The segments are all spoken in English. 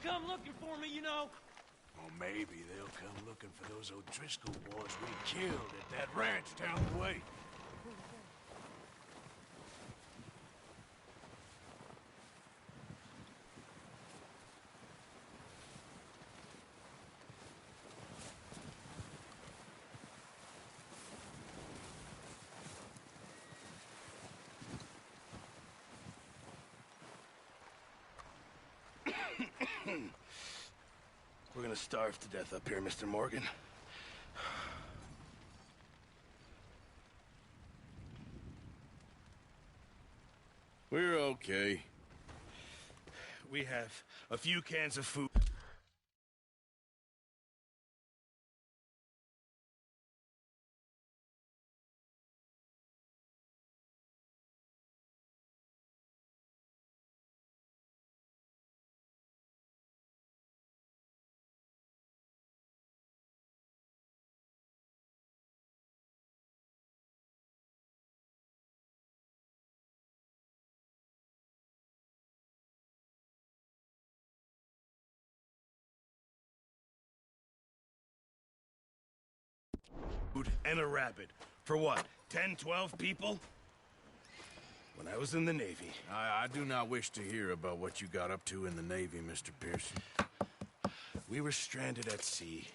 they'll come looking for me, you know. Or maybe they'll come looking for those O'Driscoll boys we killed at that ranch down the way. We're gonna starve to death up here, Mr. Morgan. We're okay. We have a few cans of food. And a rabbit. For what? 10, 12 people? When I was in the Navy. I do not wish to hear about what you got up to in the Navy, Mr. Pearson. We were stranded at sea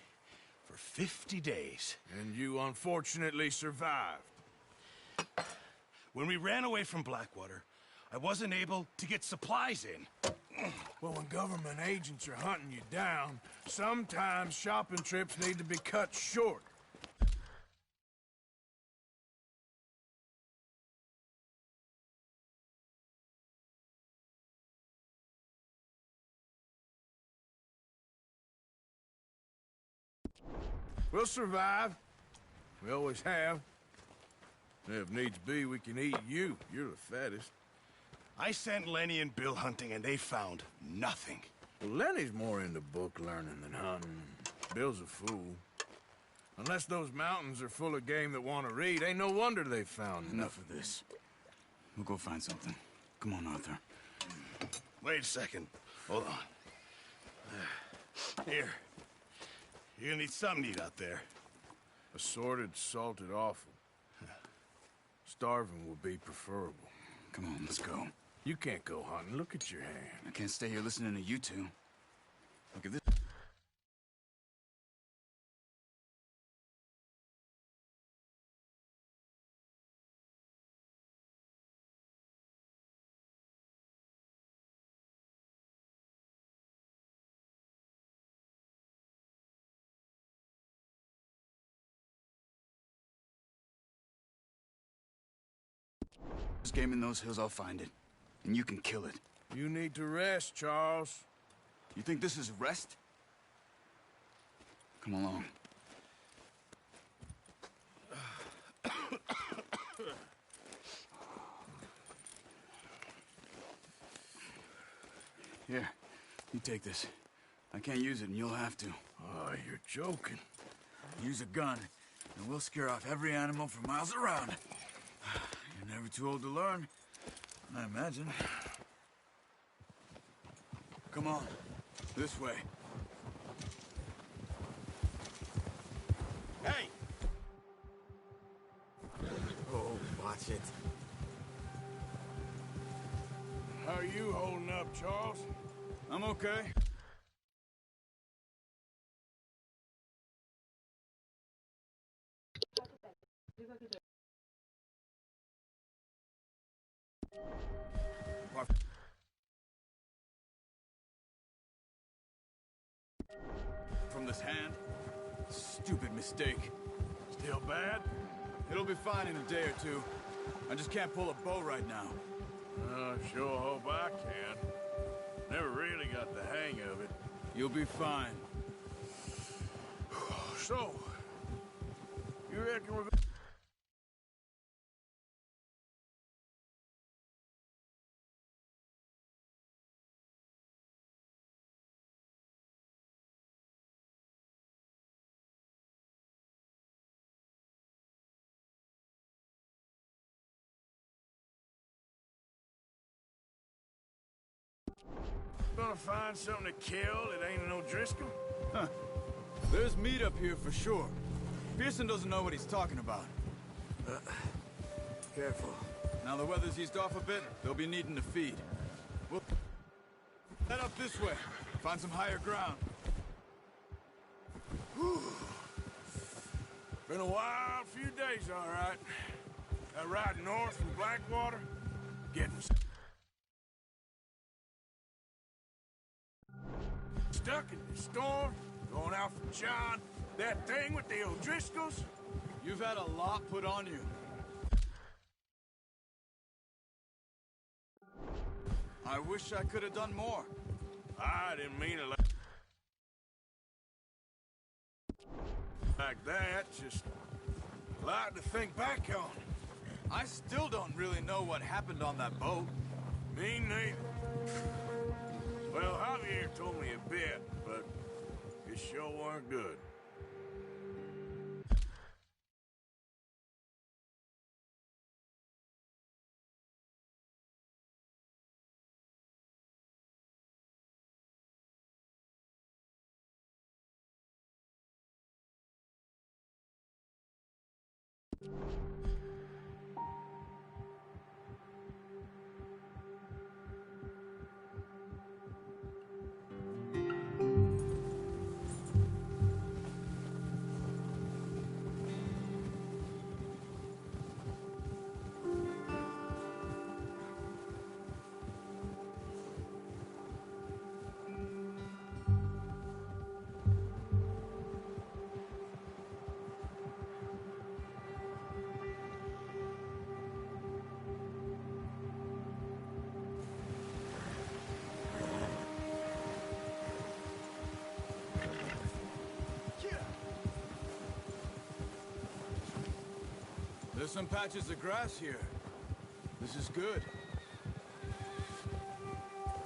for 50 days. And you unfortunately survived. When we ran away from Blackwater, I wasn't able to get supplies in. Well, when government agents are hunting you down, sometimes shopping trips need to be cut short. We'll survive. We always have. If needs be, we can eat you. You're the fattest. I sent Lenny and Bill hunting, and they found nothing. Well, Lenny's more into book learning than hunting. Bill's a fool. Unless those mountains are full of game that want to read, ain't no wonder they found Enough of this. We'll go find something. Come on, Arthur. Wait a second. Hold on. Here. You're gonna need something to eat out there. Assorted, salted offal. Starving would be preferable. Come on, let's go. You can't go hunting. Look at your hand. I can't stay here listening to you two. Look at this. This game in those hills, I'll find it. And you can kill it. You need to rest, Charles. You think this is rest? Come along. Here, you take this. I can't use it, and you'll have to. Oh, you're joking. Use a gun, and we'll scare off every animal for miles around. You're never too old to learn, I imagine. Come on, this way. Hey! Oh, watch it. How are you holding up, Charles? I'm okay. From this hand? Stupid mistake. Still bad? It'll be fine in a day or two. I just can't pull a bow right now. Sure hope I can. Never really got the hang of it. You'll be fine. So, you reckon we're want to find something to kill that ain't an O'Driscoll? Huh. There's meat up here for sure. Pearson doesn't know what he's talking about. Careful. Now the weather's eased off a bit, they'll be needing to feed. We'll head up this way, find some higher ground. Whew. Been a wild few days, all right. That ride north from Blackwater, getting stuck in the storm, going out from John, that thing with the O'Driscolls. You've had a lot put on you. I wish I could have done more. I didn't mean it like that, just a lot to think back on. I still don't really know what happened on that boat. Me neither. Well, Javier told me a bit, but it sure weren't good. There's some patches of grass here. This is good.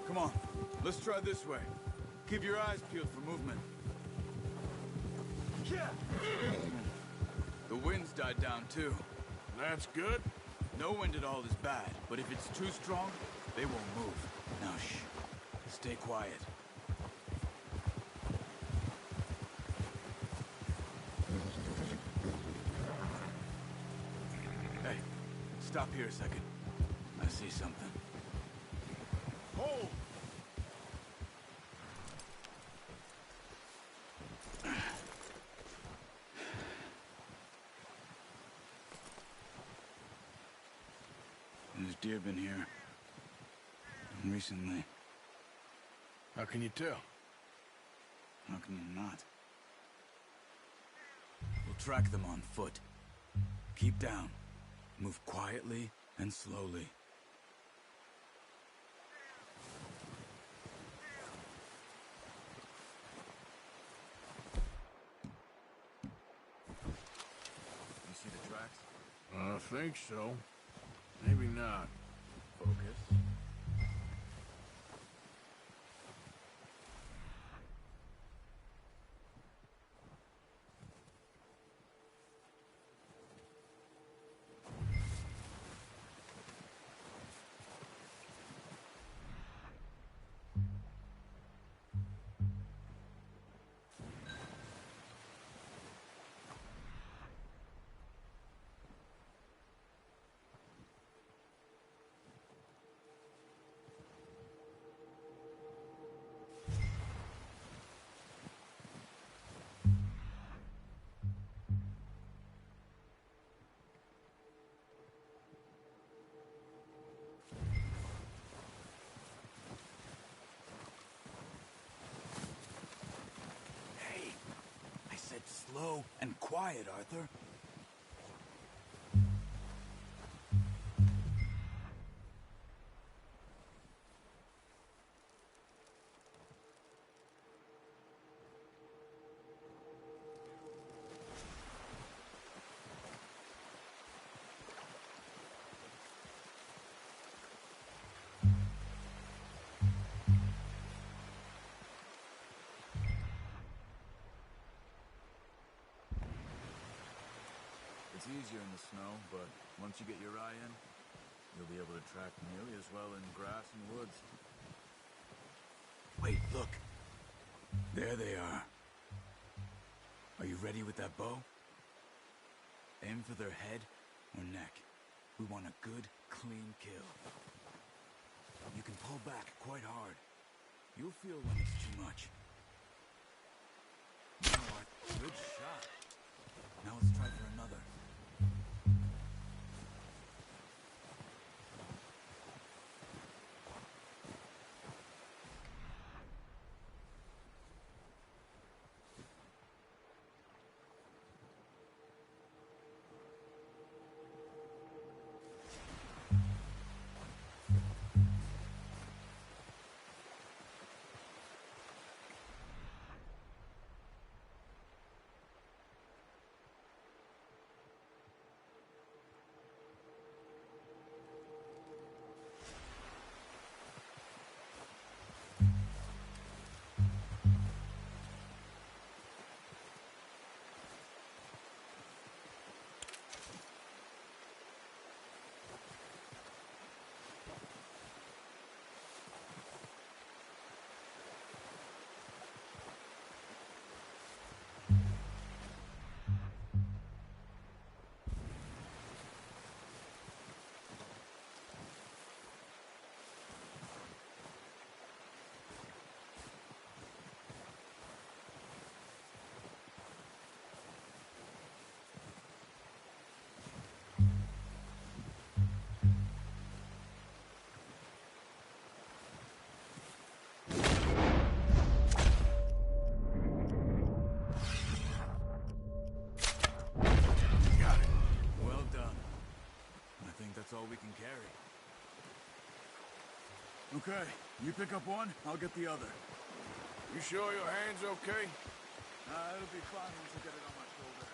Come on, let's try this way. Keep your eyes peeled for movement. The wind's died down too. That's good. No wind at all is bad, but if it's too strong, they won't move. Now shh, stay quiet. Hey, stop here a second. I see something. Hold! There's deer been here. Recently. How can you tell? How can you not? We'll track them on foot. Keep down. Move quietly and slowly. You see the tracks? I think so. Maybe not. Focus. Slow and quiet, Arthur. It's easier in the snow, but once you get your eye in, you'll be able to track nearly as well in grass and woods. Wait, look. There they are. Are you ready with that bow? Aim for their head or neck. We want a good, clean kill. You can pull back quite hard. You'll feel when it's too much. You know what? Good shot. Now let's try for another. All we can carry. Okay, you pick up one, I'll get the other. You sure your hand's okay? It'll be fine once I get it on my shoulder.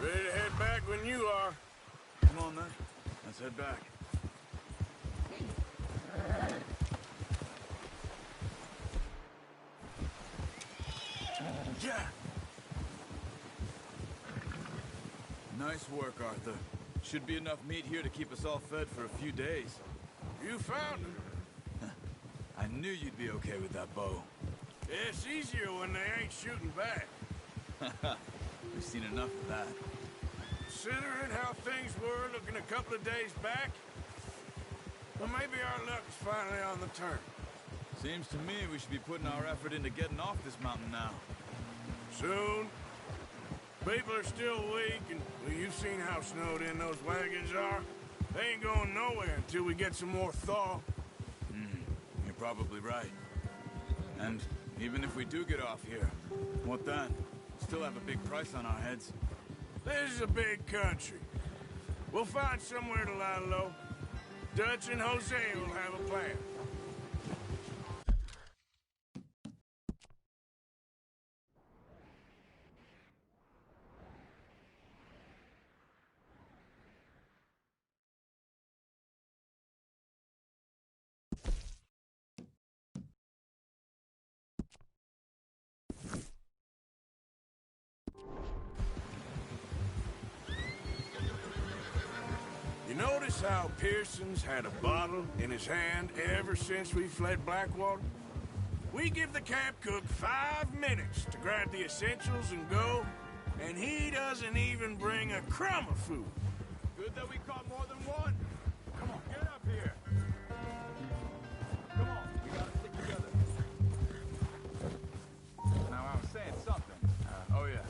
Ready to head back when you are. Come on, then. Let's head back. Yeah! Nice work, Arthur. Should be enough meat here to keep us all fed for a few days. You found her. I knew you'd be okay with that bow. Yeah, it's easier when they ain't shooting back. We've seen enough of that. Considering how things were looking a couple of days back, well, maybe our luck's finally on the turn. Seems to me we should be putting our effort into getting off this mountain now. Soon. People are still weak, and well, you've seen how snowed in those wagons are. They ain't going nowhere until we get some more thaw. You're probably right. And even if we do get off here, what then? Still have a big price on our heads. This is a big country. We'll find somewhere to lie low. Dutch and Jose will have a plan. Notice how Pearson's had a bottle in his hand ever since we fled Blackwater? We give the camp cook 5 minutes to grab the essentials and go, and he doesn't even bring a crumb of food. Good that we caught more than one. Come on, get up here. Come on, we gotta stick together. Now, I was saying something. Oh, yeah.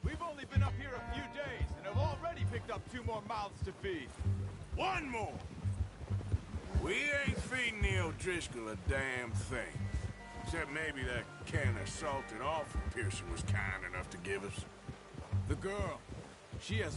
We've only been up here a few days, and have already picked up 2 more mouths to feed. One more! We ain't feeding the O'Driscoll a damn thing. Except maybe that can of salted offal Pearson was kind enough to give us. The girl, she has...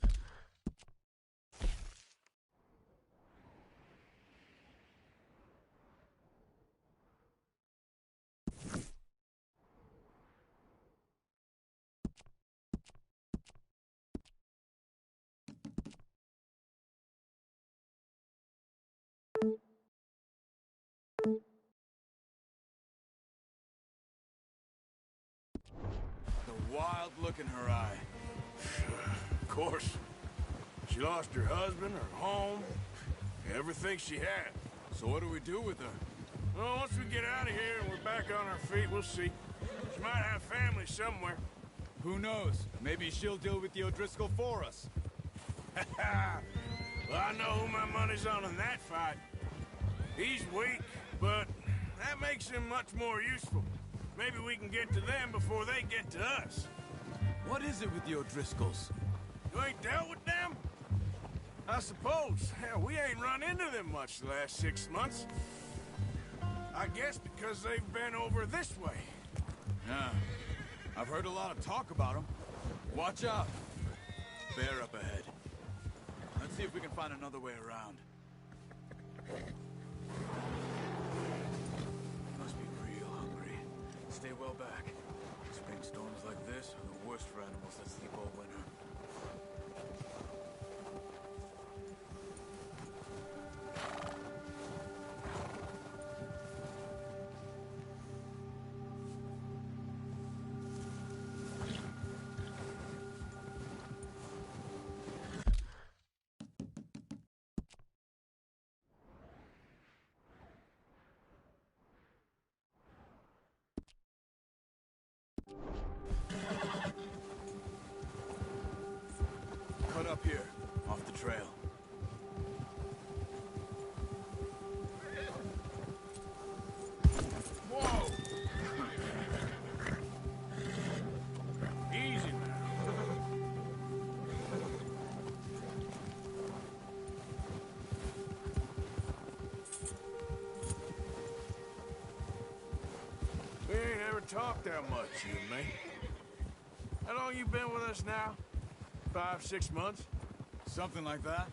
the wild look in her eye. Of course. She lost her husband, her home, everything she had. So what do we do with her? Well, once we get out of here and we're back on our feet, we'll see. She might have family somewhere. Who knows? Maybe she'll deal with the O'Driscoll for us. Well, I know who my money's on in that fight. He's weak, but that makes him much more useful. Maybe we can get to them before they get to us. What is it with the O'Driscolls? You ain't dealt with them? I suppose. Hell, we ain't run into them much the last 6 months. I guess because they've been over this way. Yeah. I've heard a lot of talk about them. Watch out. Bear up ahead. Let's see if we can find another way around. Must be real hungry. Stay well back. Spring storms like this are the worst for animals that sleep all winter. Cut up here, off the trail. Whoa! Easy now. We ain't ever talked that much, you and me. How long you been with us now? 5, 6 months? Something like that?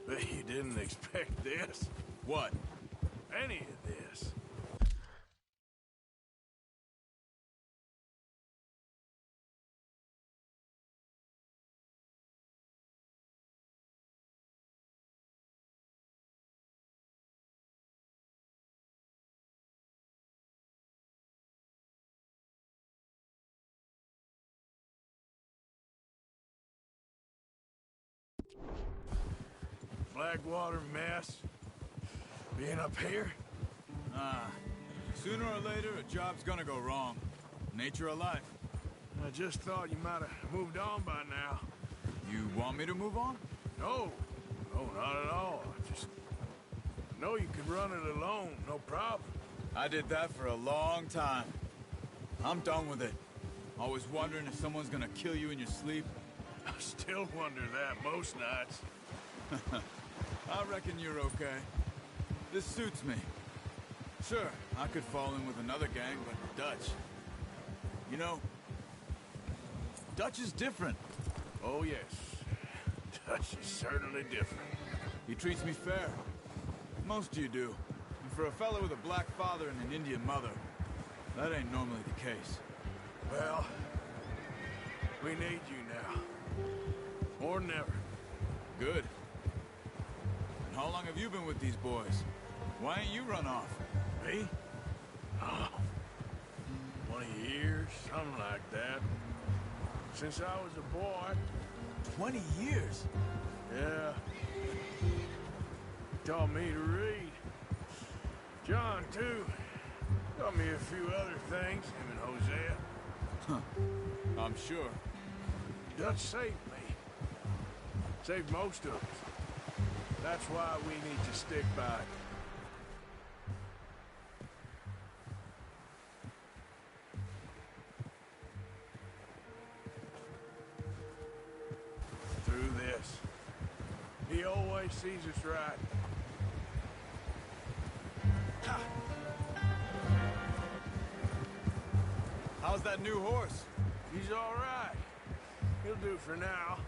Bet you didn't expect this. What? Any of this. Blackwater mess. Being up here? Sooner or later, a job's gonna go wrong. Nature of life. I just thought you might have moved on by now. You want me to move on? No. No, not at all. I just know you could run it alone, no problem. I did that for a long time. I'm done with it. Always wondering if someone's gonna kill you in your sleep. I still wonder that most nights. I reckon you're okay. This suits me. Sure, I could fall in with another gang, but Dutch... You know, Dutch is different. Oh, yes. Dutch is certainly different. He treats me fair. Most of you do. And for a fellow with a black father and an Indian mother, that ain't normally the case. Well, we need you now. More than ever. Good. And how long have you been with these boys? Why ain't you run off? Me? Oh, 20 years, something like that. Since I was a boy. 20 years? Yeah. Taught me to read. John, too. Taught me a few other things, him and Hosea. Huh. I'm sure. Dutch saved me. Saved most of us. That's why we need to stick by it. Through this, He always sees us right. How's that new horse? He's all right. He'll do for now.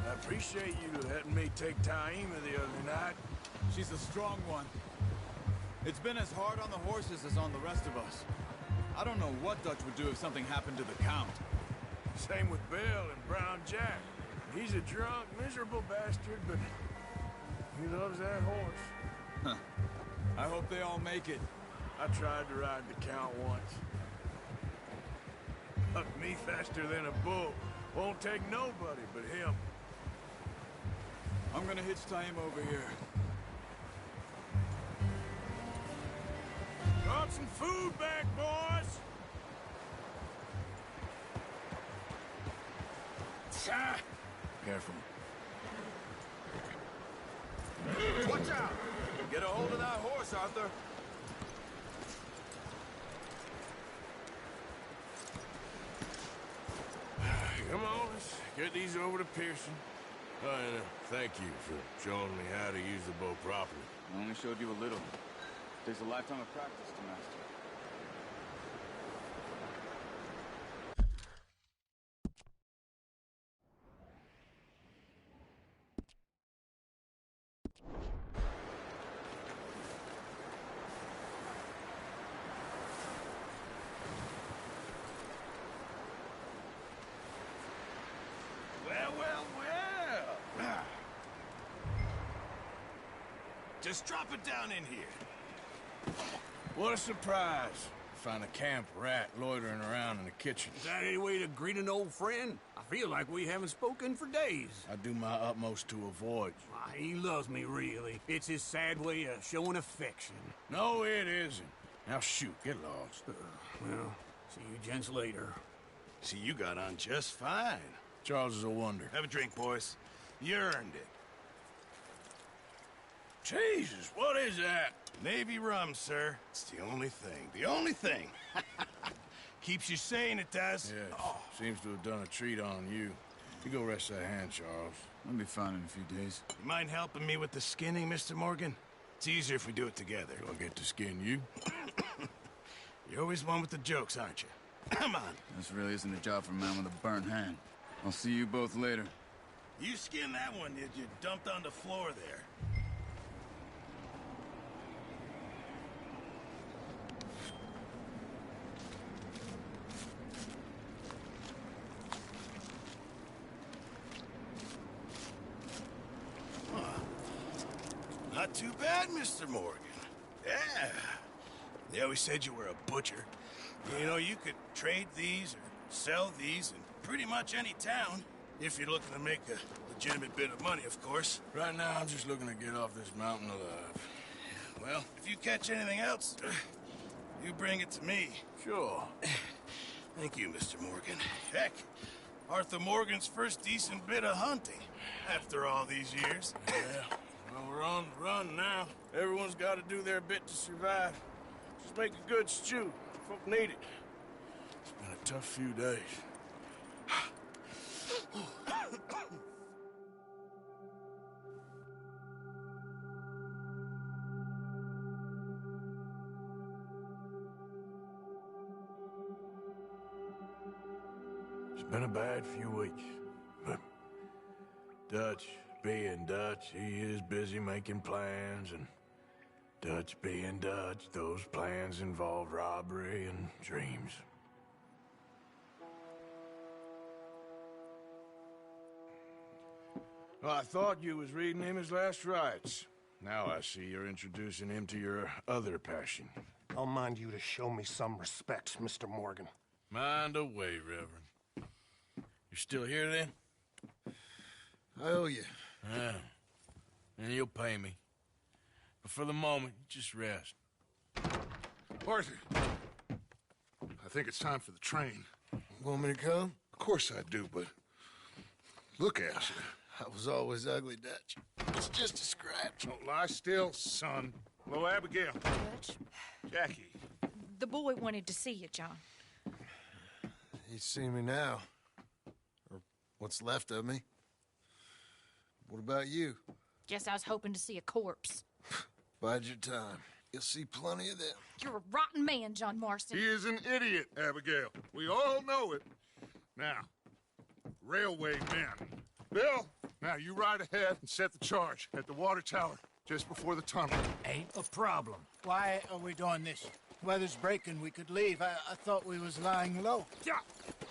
I appreciate you letting me take Taima the other night. She's a strong one. It's been as hard on the horses as on the rest of us. I don't know what Dutch would do if something happened to the Count. Same with Bill and Brown Jack. He's a drunk, miserable bastard, but he loves that horse. Huh. I hope they all make it. I tried to ride the Count once. Bucked me faster than a bull. Won't take nobody but him. I'm gonna hitch Taima over here. Got some food back, boys! Careful. Watch out! Get a hold of that horse, Arthur. Come on, let's get these over to Pearson. Oh, and thank you for showing me how to use the bow properly. I only showed you a little. Takes a lifetime of practice to master. Well. Just drop it down in here. What a surprise. Find a camp rat loitering around in the kitchen. Is that any way to greet an old friend? I feel like we haven't spoken for days. I do my utmost to avoid you. Why, he loves me, really. It's his sad way of showing affection. No, it isn't. Now shoot, get lost. Well, see you gents later. See, you got on just fine. Charles is a wonder. Have a drink, boys. You earned it. Jesus, what is that? Navy rum, sir. It's the only thing. The only thing. Keeps you sane, it does. Yeah, seems to have done a treat on you. You go rest that hand, Charles. I'll be fine in a few days. You mind helping me with the skinning, Mr. Morgan? It's easier if we do it together. Do I get to skin you? You're always one with the jokes, aren't you? Come on. This really isn't a job for a man with a burnt hand. I'll see you both later. You skinned that one you dumped on the floor there. Not too bad, Mr. Morgan. Yeah. They always said you were a butcher. You know, you could trade these or sell these in pretty much any town, if you're looking to make a legitimate bit of money, of course. Right now, I'm just looking to get off this mountain alive. Well, if you catch anything else, you bring it to me. Sure. Thank you, Mr. Morgan. Heck, Arthur Morgan's first decent bit of hunting, after all these years. Yeah. Well, we're on the run now. Everyone's got to do their bit to survive. Just make a good stew. Folk need it. It's been a tough few days. It's been a bad few weeks, but Dutch being Dutch, he is busy making plans, and Dutch being Dutch, those plans involve robbery and dreams. Well, I thought you was reading him his last rites. Now I see you're introducing him to your other passion. I'll mind you to show me some respect, Mr. Morgan. Mind away, Reverend. You're still here, then? I owe you. Yeah. And you'll pay me. But for the moment, just rest. Arthur, I think it's time for the train. Want me to come? Of course I do, but look at you. I was always ugly, Dutch. It's just a scratch. Don't lie still, son. Hello, Abigail. Dutch, Jackie. the boy wanted to see you, John. You see me now. Or what's left of me. What about you? Guess I was hoping to see a corpse. Bide your time. You'll see plenty of them. You're a rotten man, John Marston. He is an idiot, Abigail. We all know it. Now, railway men. Bill, now you ride ahead and set the charge at the water tower just before the tunnel. Ain't a problem. Why are we doing this? Weather's breaking. We could leave. I thought we was lying low. Yeah,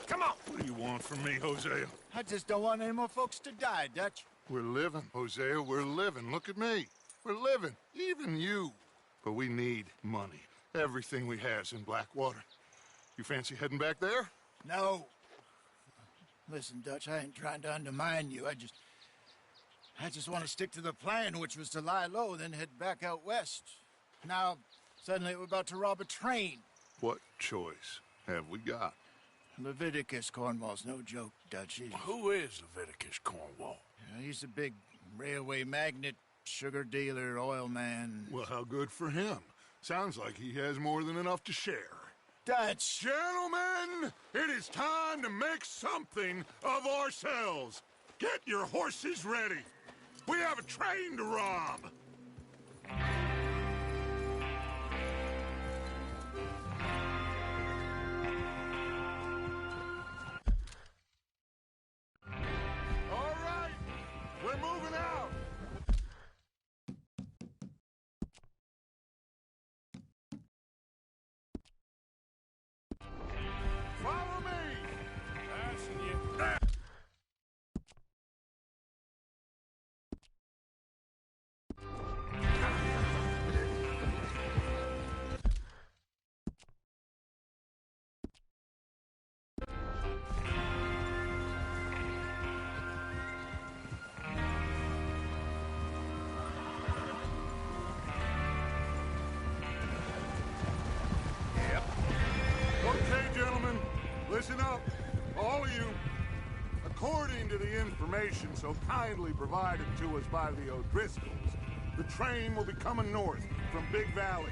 come on. What do you want from me, Hosea? I just don't want any more folks to die, Dutch. We're living, Hosea. We're living. Look at me. We're living. Even you. But we need money. Everything we have's in Blackwater. You fancy heading back there? No. Listen, Dutch, I ain't trying to undermine you. I just want to stick to the plan, which was to lie low, then head back out west. Now, suddenly we're about to rob a train. What choice have we got? Leviticus Cornwall's no joke, Dutch. Who is Leviticus Cornwall? He's a big railway magnate, sugar dealer, oil man. Well, how good for him. Sounds like he has more than enough to share. Dutch! Gentlemen, it is time to make something of ourselves. Get your horses ready. We have a train to rob. All right, we're moving out. Follow me. Passing you. Okay, gentlemen, listen up, all of you. According to the information so kindly provided to us by the O'Driscolls, the train will be coming north from Big Valley.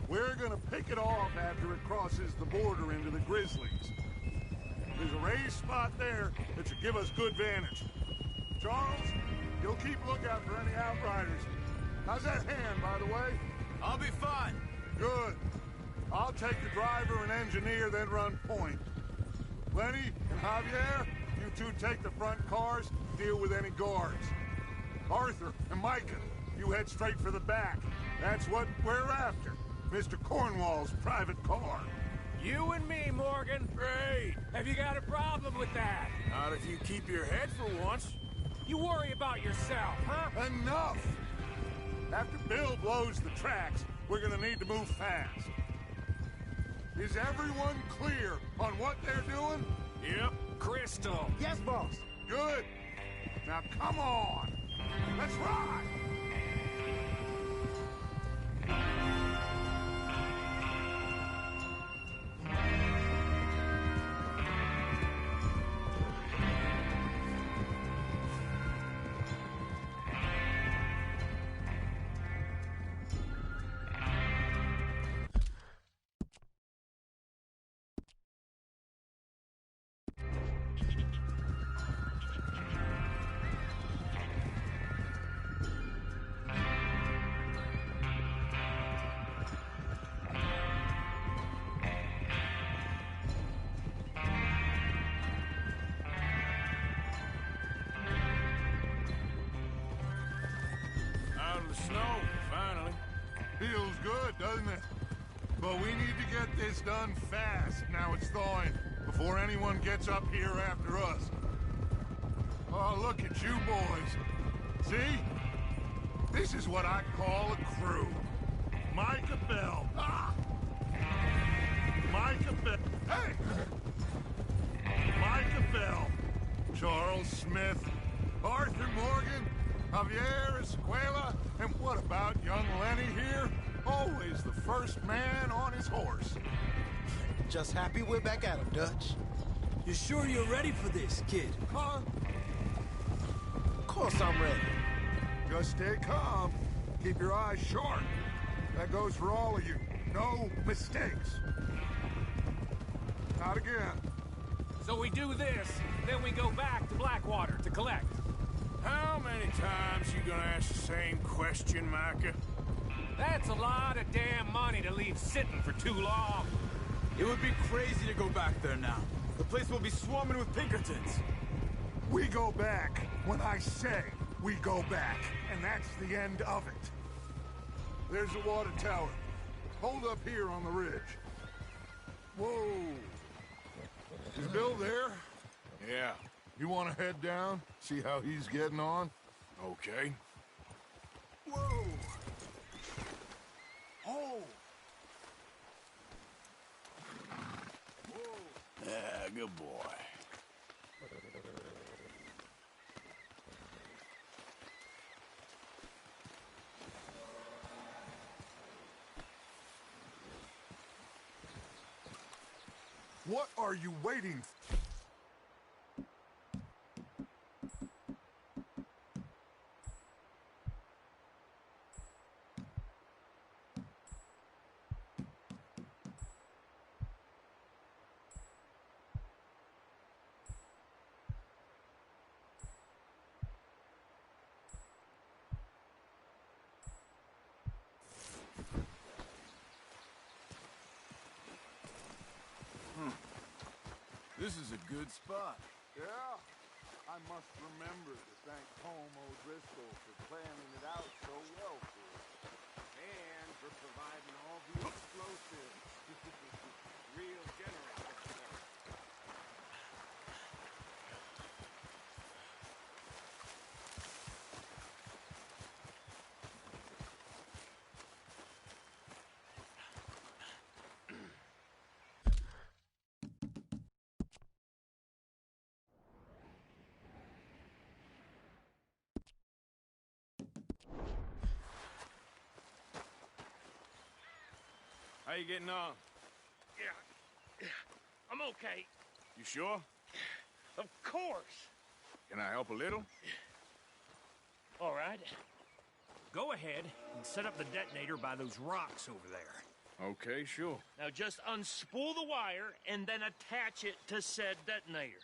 We're gonna pick it off after it crosses the border into the Grizzlies. There's a raised spot there that should give us good vantage. Charles, you'll keep lookout for any outriders. How's that hand, by the way? I'll be fine. Good. I'll take the driver and engineer, then run point. Lenny and Javier, you two take the front cars, deal with any guards. Arthur and Micah, you head straight for the back. That's what we're after. Mr. Cornwall's private car. You and me, Morgan. Great. Have you got a problem with that? Not if you keep your head for once. You worry about yourself, huh? Enough! After Bill blows the tracks, we're gonna need to move fast. Is everyone clear on what they're doing? Yep. Crystal. Yes, boss. Good. Now come on. Let's ride. Snow, finally. Feels good, doesn't it? But we need to get this done fast, now it's thawing, before anyone gets up here after us. Oh, look at you boys. See? This is what I call a crew. Micah Bell. Ah! Micah Bell. Hey! Micah Bell. Charles Smith. Arthur Morgan. Javier Escuela. And what about young Lenny here? Always the first man on his horse. Just happy we're back at him, Dutch. You sure you're ready for this, kid? Huh? Of course I'm ready. Just stay calm. Keep your eyes sharp. That goes for all of you. No mistakes. Not again. So we do this, then we go back to Blackwater to collect. How many times you gonna ask the same question, Micah? That's a lot of damn money to leave sitting for too long. It would be crazy to go back there now. The place will be swarming with Pinkertons. We go back when I say we go back, and that's the end of it. There's the water tower. Hold up here on the ridge. Whoa. Is Bill there? Yeah. You want to head down, see how he's getting on? Okay. Whoa. Oh. Yeah, good boy. What are you waiting for? This is a good spot. Yeah, I must remember to thank Home O'Driscoll for planning it out so well for us. And for providing all the explosives. Real generous. How you getting on? Yeah, I'm okay. You sure? Of course. Can I help a little? All right. Go ahead and set up the detonator by those rocks over there. Okay, sure. Now just unspool the wire and then attach it to said detonator.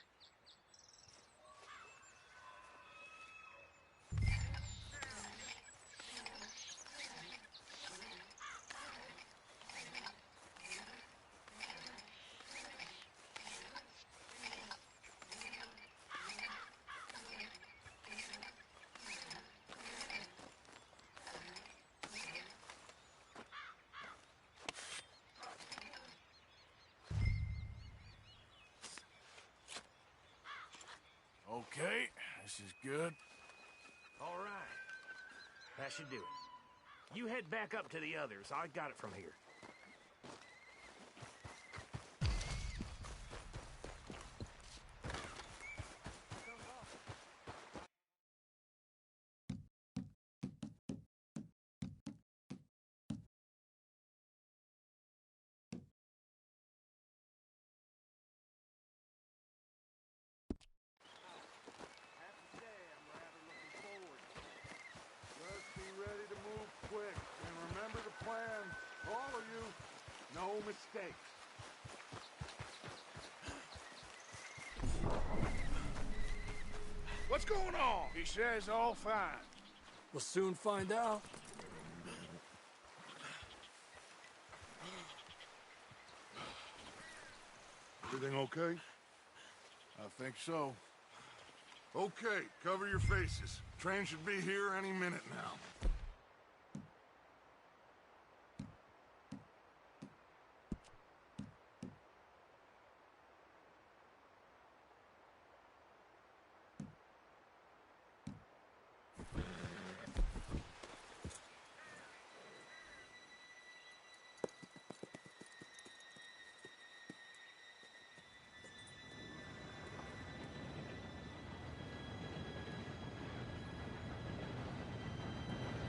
Okay, this is good. All right. That should do it. You head back up to the others. I got it from here. Quick, and remember the plan. All of you, no mistakes. What's going on? He says all fine. We'll soon find out. Everything okay? I think so. Okay, cover your faces. Train should be here any minute now.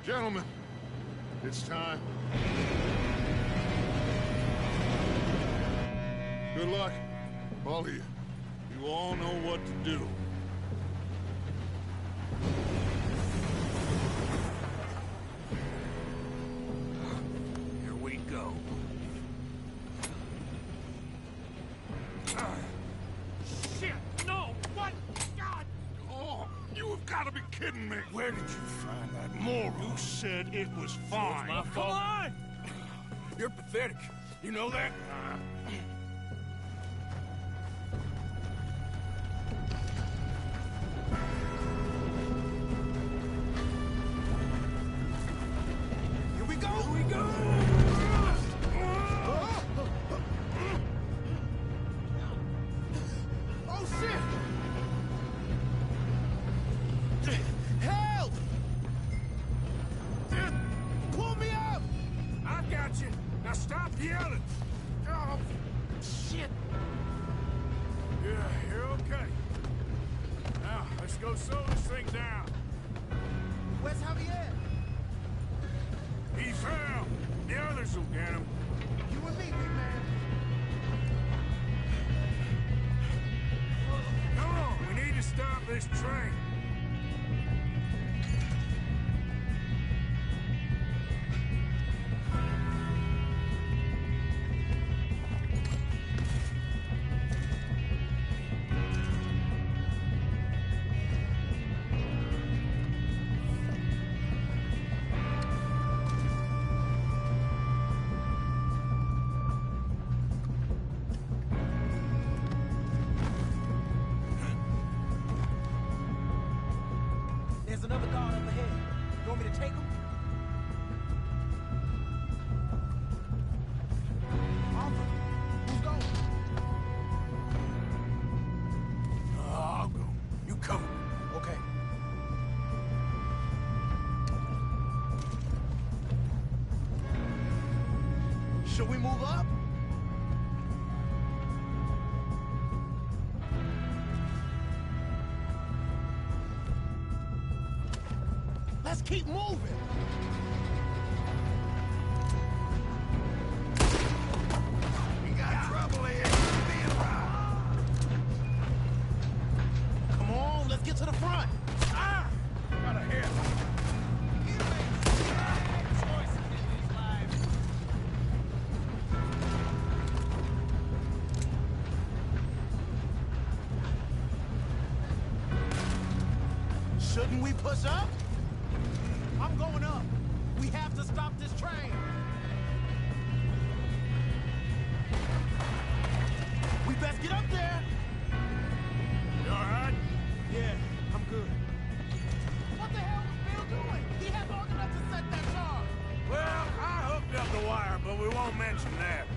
Gentlemen, it's time. Good luck, all of you. You all know what to do. Here we go. Shit! No! What? God! Oh, you have got to be kidding me. Where did you find that moron? You said it was fine. My fault. Come on! You're pathetic. You know that? Here we go! Here we go! Oh, shit! Help! Pull me up! I got you. Now stop yelling. Oh, shit! Yeah, you're okay. Now, let's go slow this thing down. Where's Javier? He fell. The others will get him. You and me, big man. Come on, we need to stop this train. There's another guard up ahead. You want me to take him? Arthur, who's going? I'll go. You cover me. Okay. Should we move up? Let's keep moving. We got trouble here. Come on, let's get to the front. Ah! Got a hit. Shouldn't we push up? I'm going up. We have to stop this train. We best get up there. You all right? Yeah, I'm good. What the hell was Bill doing? He had long enough to set that charge. Well, I hooked up the wire, but we won't mention that.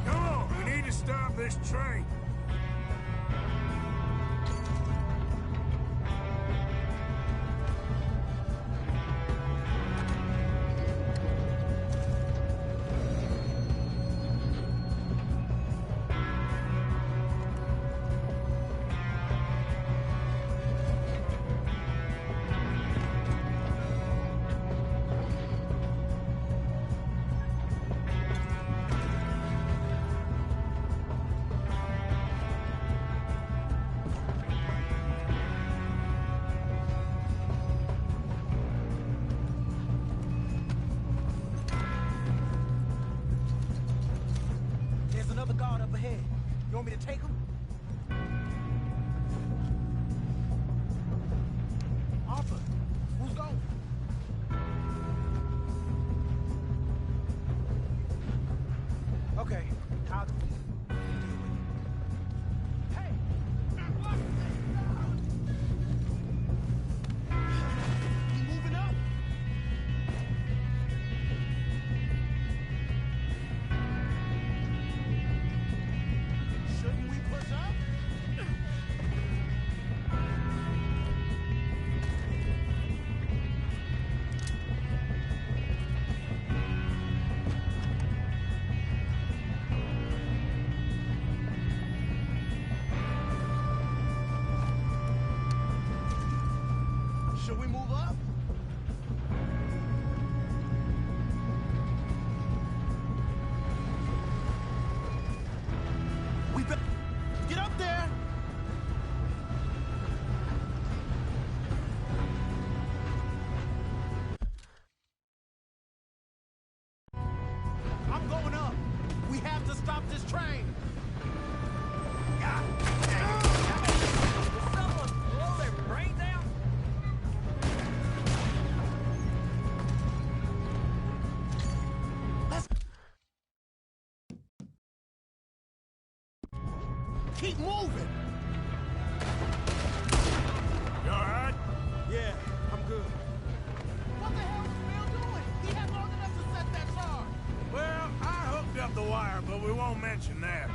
Come on, we need to stop this train. There's another guard up ahead. You want me to take him? Arthur, who's going? Okay, I'll deal with it. Hey! I'm going up. We have to stop this train. Will someone blow their brains out? Keep moving. You alright? Yeah, I'm good. What the hell is Bill doing? He had long enough to set that charge. Well, I hooked up the wire, but we won't mention that.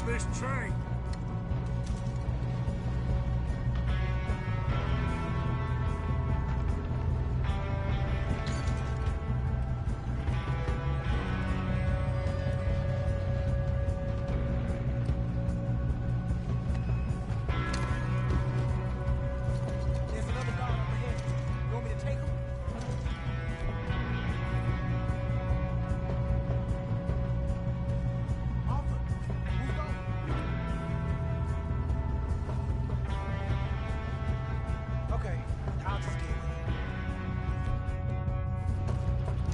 This train. There's another guard up ahead. You want me to take him? Arthur, who's going? Okay, I'll just deal with it.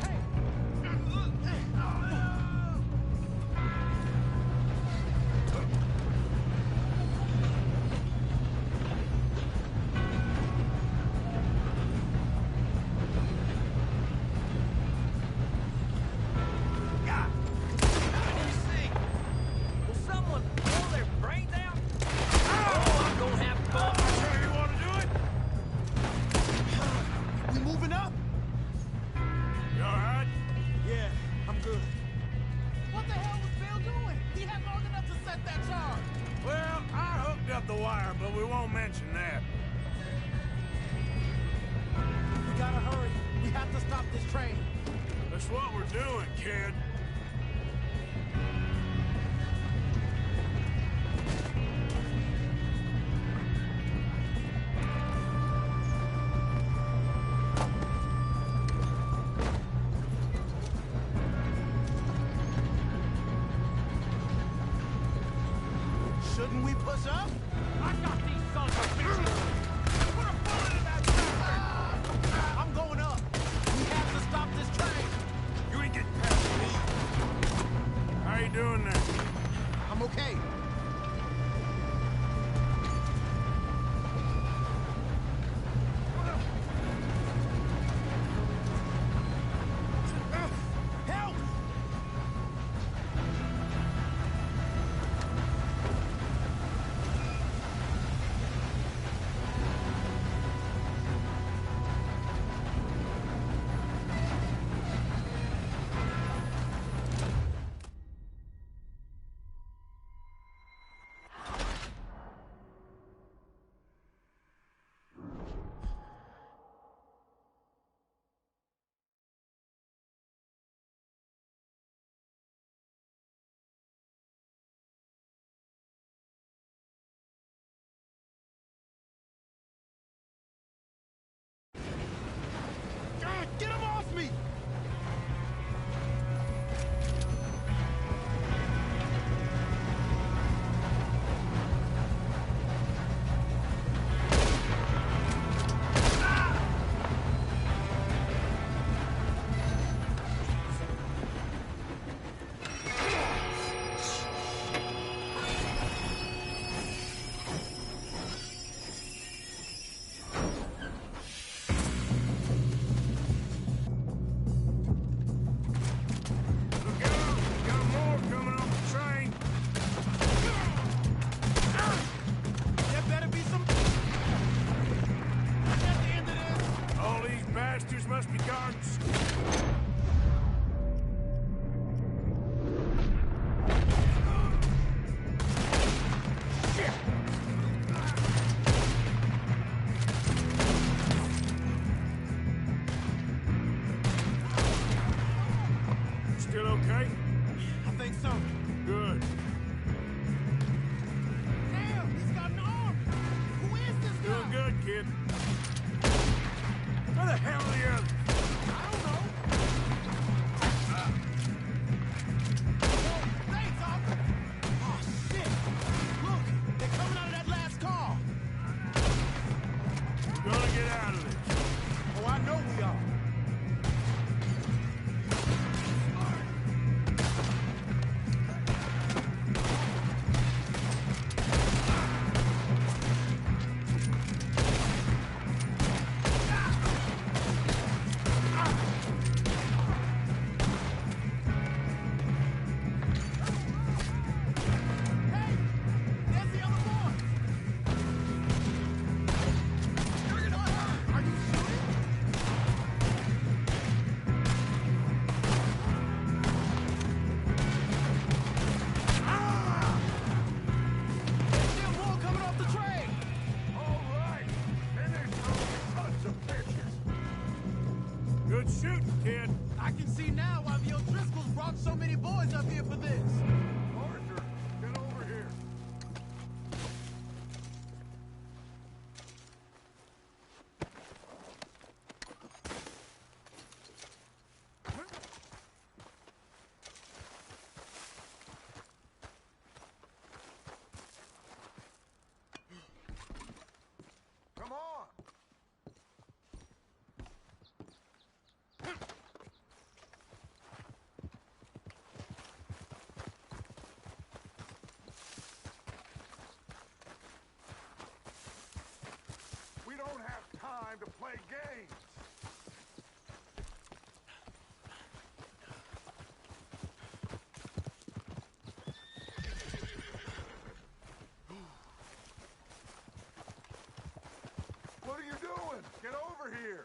Hey! Will someone blow their brains out? Oh, I'm gonna have fun. Sure you want to do it? We moving up? You alright? Yeah, I'm good. What the hell was Bill doing? He had long enough to set that charge. Well, I hooked up the wire, but we won't mention that. We gotta hurry. We have to stop this train. That's what we're doing, kid. Shouldn't we push up? I got these sons of bitches. Put a bullet in that train. I'm going up. We have to stop this train. You ain't getting past me. How you doing there? I'm okay. Help! Get him off me! must be guards. kid? Where the hell are the others? I don't know. Thanks, Arthur! Oh, shit! Look! They're coming out of that last car! We're gonna get out of this. Oh, I know we are. Good shooting, kid. I can see now why the O'Driscolls brought so many boys up here for this. Arthur, get over here. Come on. We don't have time to play games. What are you doing? Get over here.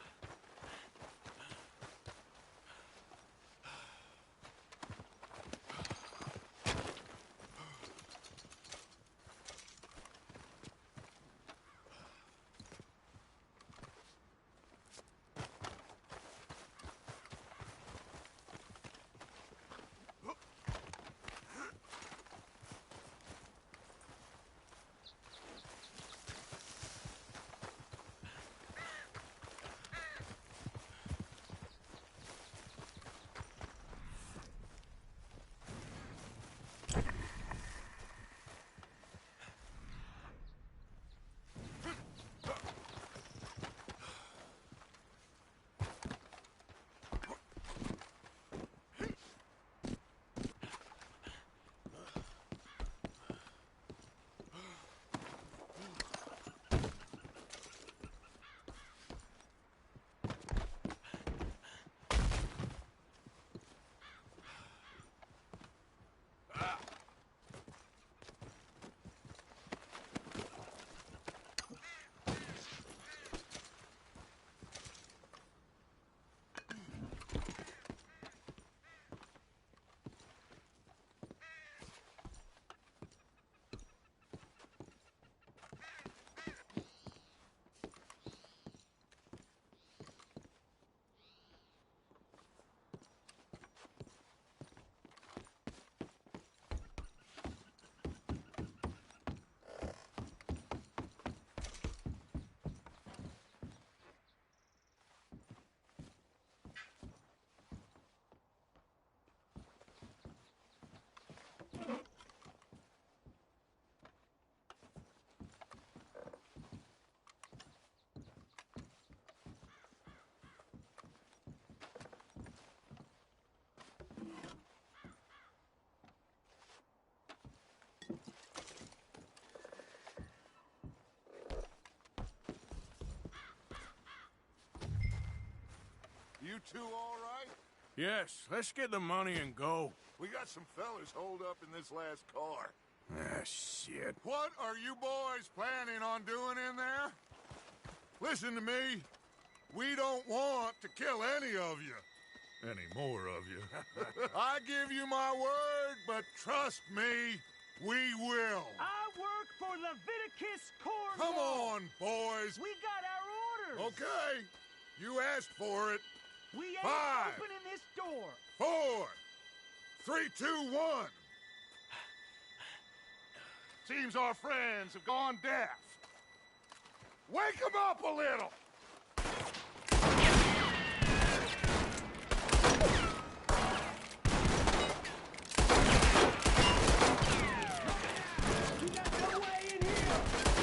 You two all right? Yes, let's get the money and go. We got some fellas holed up in this last car. Ah, shit. What are you boys planning on doing in there? Listen to me. We don't want to kill any of you. Any more of you. I give you my word, but trust me, we will. I work for Leviticus Corps. Come on, boys. We got our orders. Okay. You asked for it. We ain't 5, opening this door. 4, 3, 2, 1. Seems our friends have gone deaf. Wake him up a little!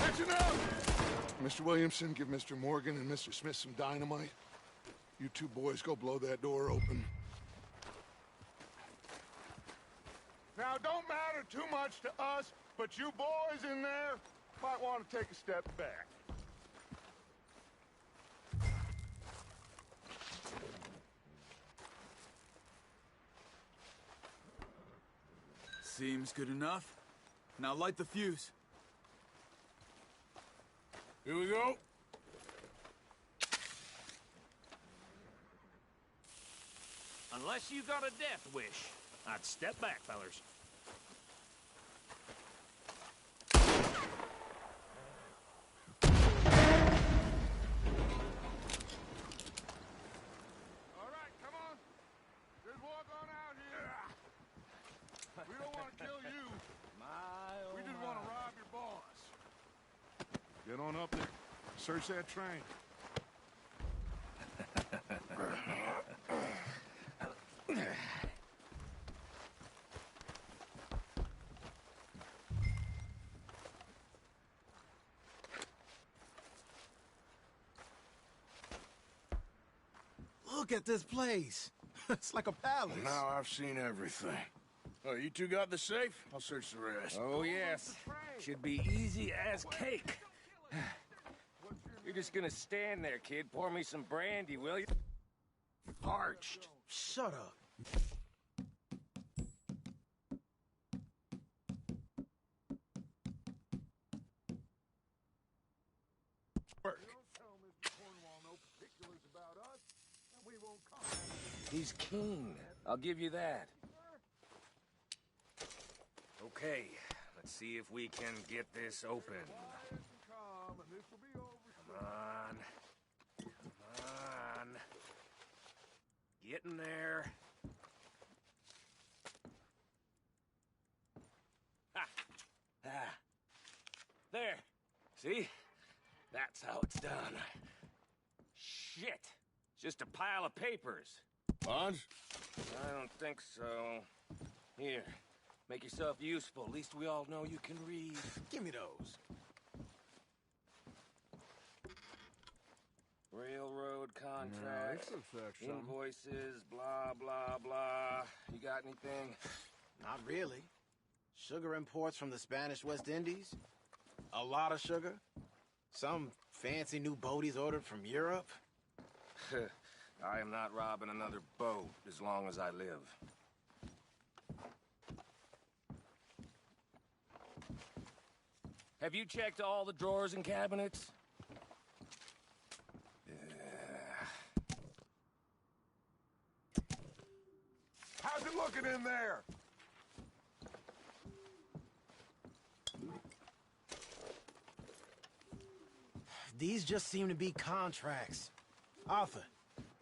That's enough! Mr. Williamson, give Mr. Morgan and Mr. Smith some dynamite. You two boys go blow that door open. Now, don't matter too much to us, but you boys in there might want to take a step back. Seems good enough. Now light the fuse. Here we go. Unless you got a death wish, I'd step back, fellers. All right, come on. Just walk on out here. We don't want to kill you. We just want to rob your boss. Get on up there. Search that train. Look at this place. It's like a palace. Now I've seen everything. Oh, you two got the safe? I'll search the rest. Oh, yes. Should be easy as cake. You're just gonna stand there, kid. Pour me some brandy, will you? Parched. Shut up. He's keen. I'll give you that. Okay, let's see if we can get this open. Come on. Come on. Get in there. Ha! Ah. There. See? That's how it's done. Shit. It's just a pile of papers. Bonds? I don't think so. Here. Make yourself useful. At least we all know you can read. Give me those. Railroad contracts, invoices, blah, blah, blah. You got anything? Not really. Sugar imports from the Spanish West Indies. A lot of sugar. Some fancy new boat he's ordered from Europe. I am not robbing another boat as long as I live. Have you checked all the drawers and cabinets? How's it looking in there? These just seem to be contracts. Arthur,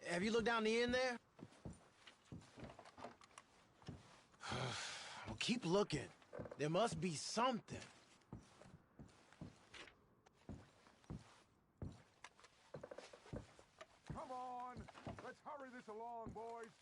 have you looked down the end there? Well, keep looking. There must be something. Come on, let's hurry this along, boys.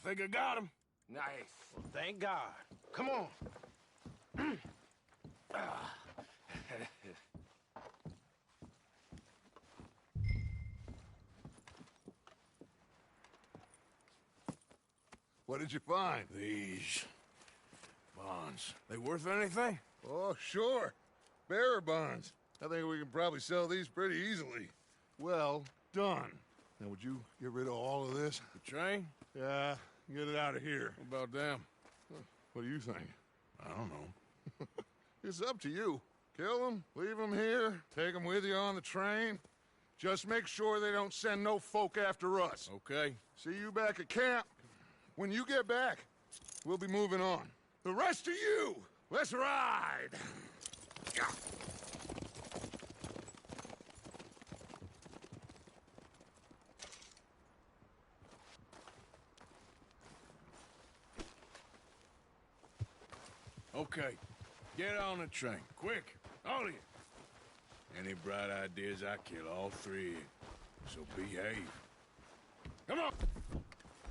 I think I got him. Nice. Well, thank God. Come on. What did you find? These bonds. They worth anything? Oh, sure. Bearer bonds. I think we can probably sell these pretty easily. Well done. Now, would you get rid of all of this? The train? Yeah, get it out of here. What about them? What do you think? I don't know. It's up to you. Kill them, leave them here, take them with you on the train. Just make sure they don't send no folk after us. Okay. See you back at camp. When you get back, we'll be moving on. The rest of you, let's ride! Okay. Get on the train. Quick. All of you. Any bright ideas, I kill all three of you. So behave. Come on!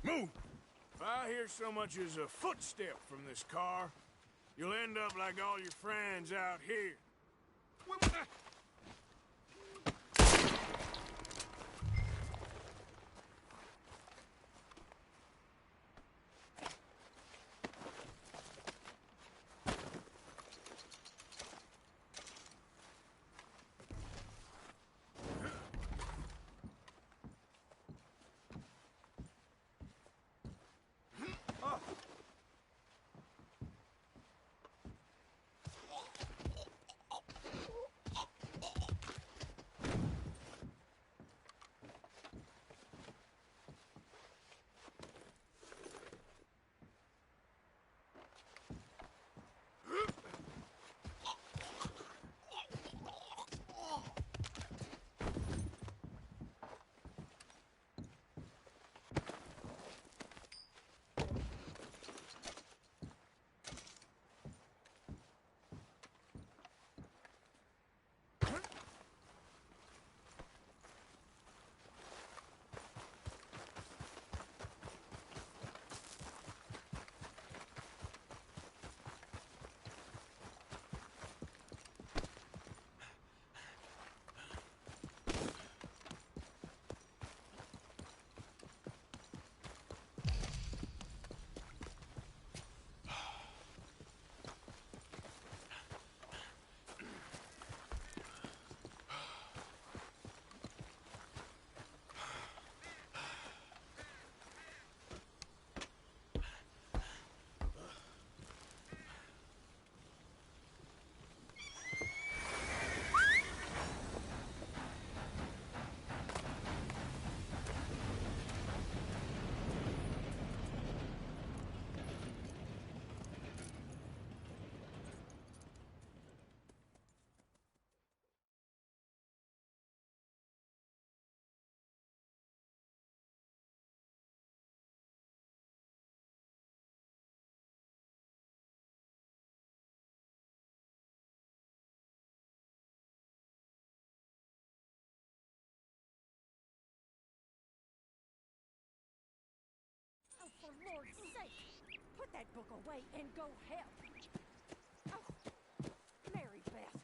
Move! If I hear so much as a footstep from this car, you'll end up like all your friends out here. For Lord's sake, put that book away and go help. Oh, Mary Beth.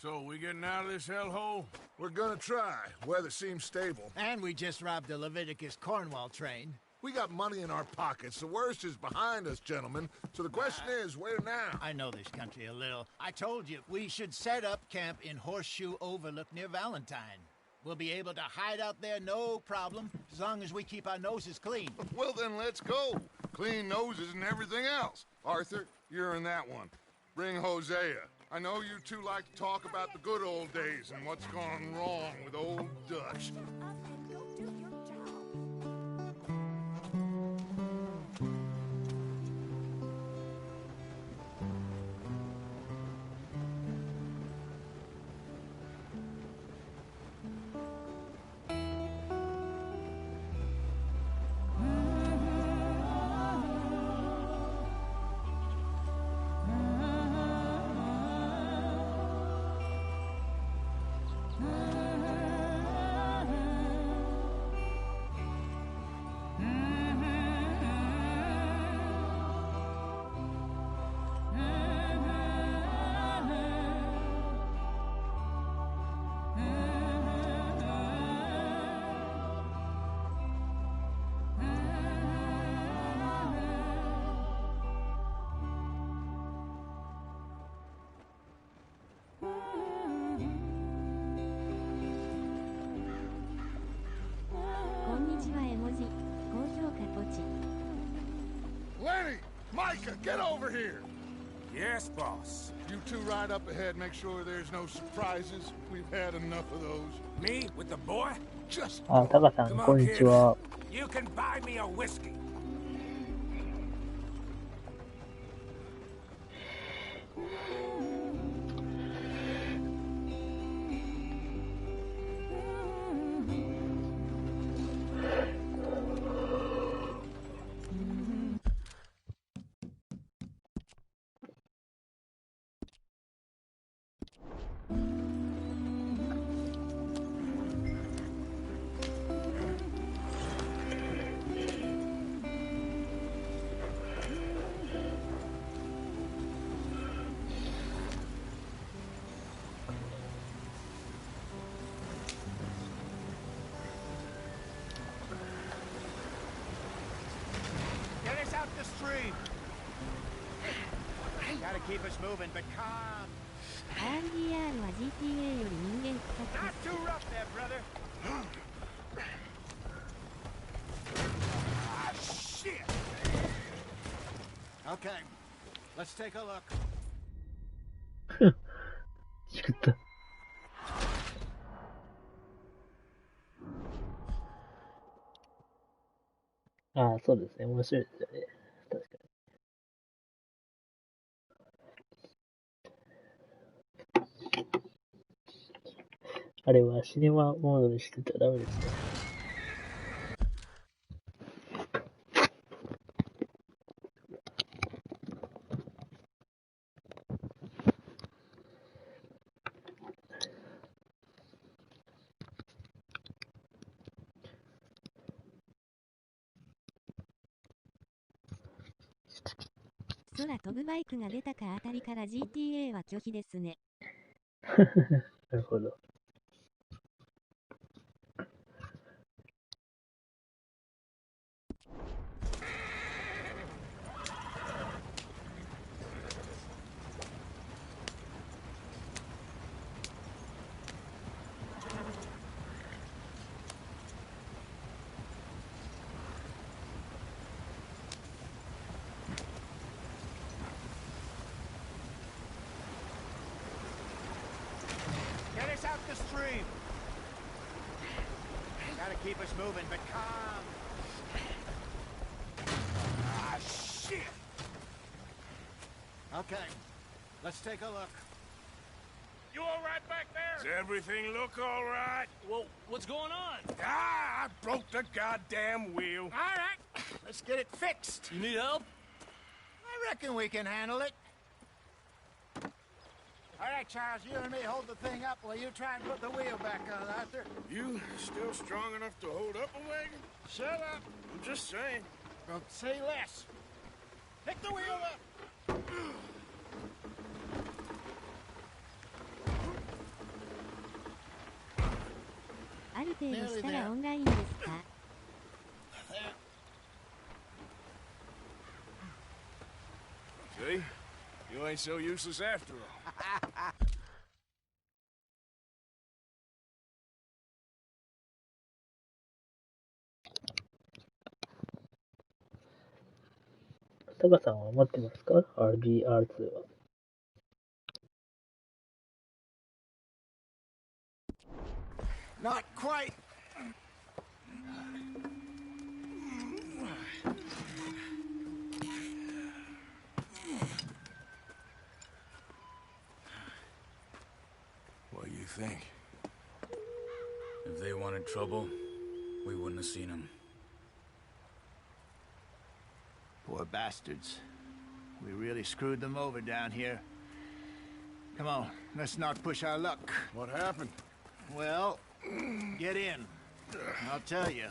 So, we getting out of this hellhole? We're gonna try. Weather seems stable. And we just robbed the Leviticus Cornwall train. We got money in our pockets. The worst is behind us, gentlemen. So the question is, where now? I know this country a little. I told you, we should set up camp in Horseshoe Overlook near Valentine. We'll be able to hide out there, no problem, as long as we keep our noses clean. Well, then let's go. Clean noses and everything else. Arthur, you're in that one. Bring Hosea. I know you two like to talk about the good old days and what's gone wrong with old Dutch. Micah, get over here! Yes, boss. You two ride up ahead, make sure there's no surprises. We've had enough of those. Me with the boy? Just あ、タカさん、こんにちは。You can buy me a whiskey. Get us out the stream. Gotta keep us moving, but calm. RDR は GTA より人間臭く Not too rough there, brother. Ah, shit. Okay, let's take a look. しくった。ああ、そうですね。面白いですよね。確かに。あれはシネマモードにしてたらダメですね。空飛ぶバイクが出たかあたりから GTA は拒否ですね。なるほど。Get us out the stream. Gotta keep us moving, but calm. Ah, shit. Okay, let's take a look. You all right back there? Does everything look all right? Well, what's going on? Ah, I broke the goddamn wheel. All right, let's get it fixed. You need help? I reckon we can handle it. All right, Charles, you and me hold the thing up while you try and put the wheel back on, Arthur. You still strong enough to hold up a wagon? Shut up. I'm just saying. Well, say less. Pick the wheel up. ある程度したらオンラインですか？ See? You ain't so useless after all. タカさんは持ってますか ?RDR2 は。Not quite. What do you think? If they wanted trouble, we wouldn't have seen them. Poor bastards. We really screwed them over down here. Come on, let's not push our luck. What happened? Well, get in. I'll tell you.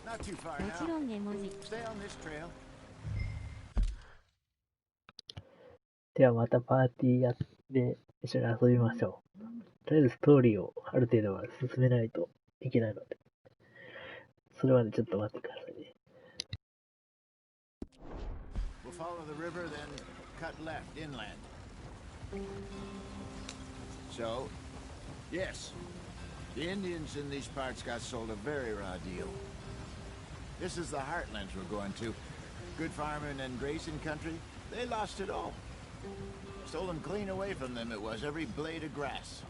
Not too far もちろ now. ん絵文字。 Stay on this trail. ではまたパーティーやって一緒に遊びましょう。とりあえずストーリーをある程度は進めないといけないので。それまでちょっと待ってくださいね。We'll follow the river, then cut left inland. So, Yes. The Indians in these parts got sold a very raw deal. This is the heartlands we're going to. Good farming and grazing country. They lost it all. Stolen clean away from them it was, every blade of grass.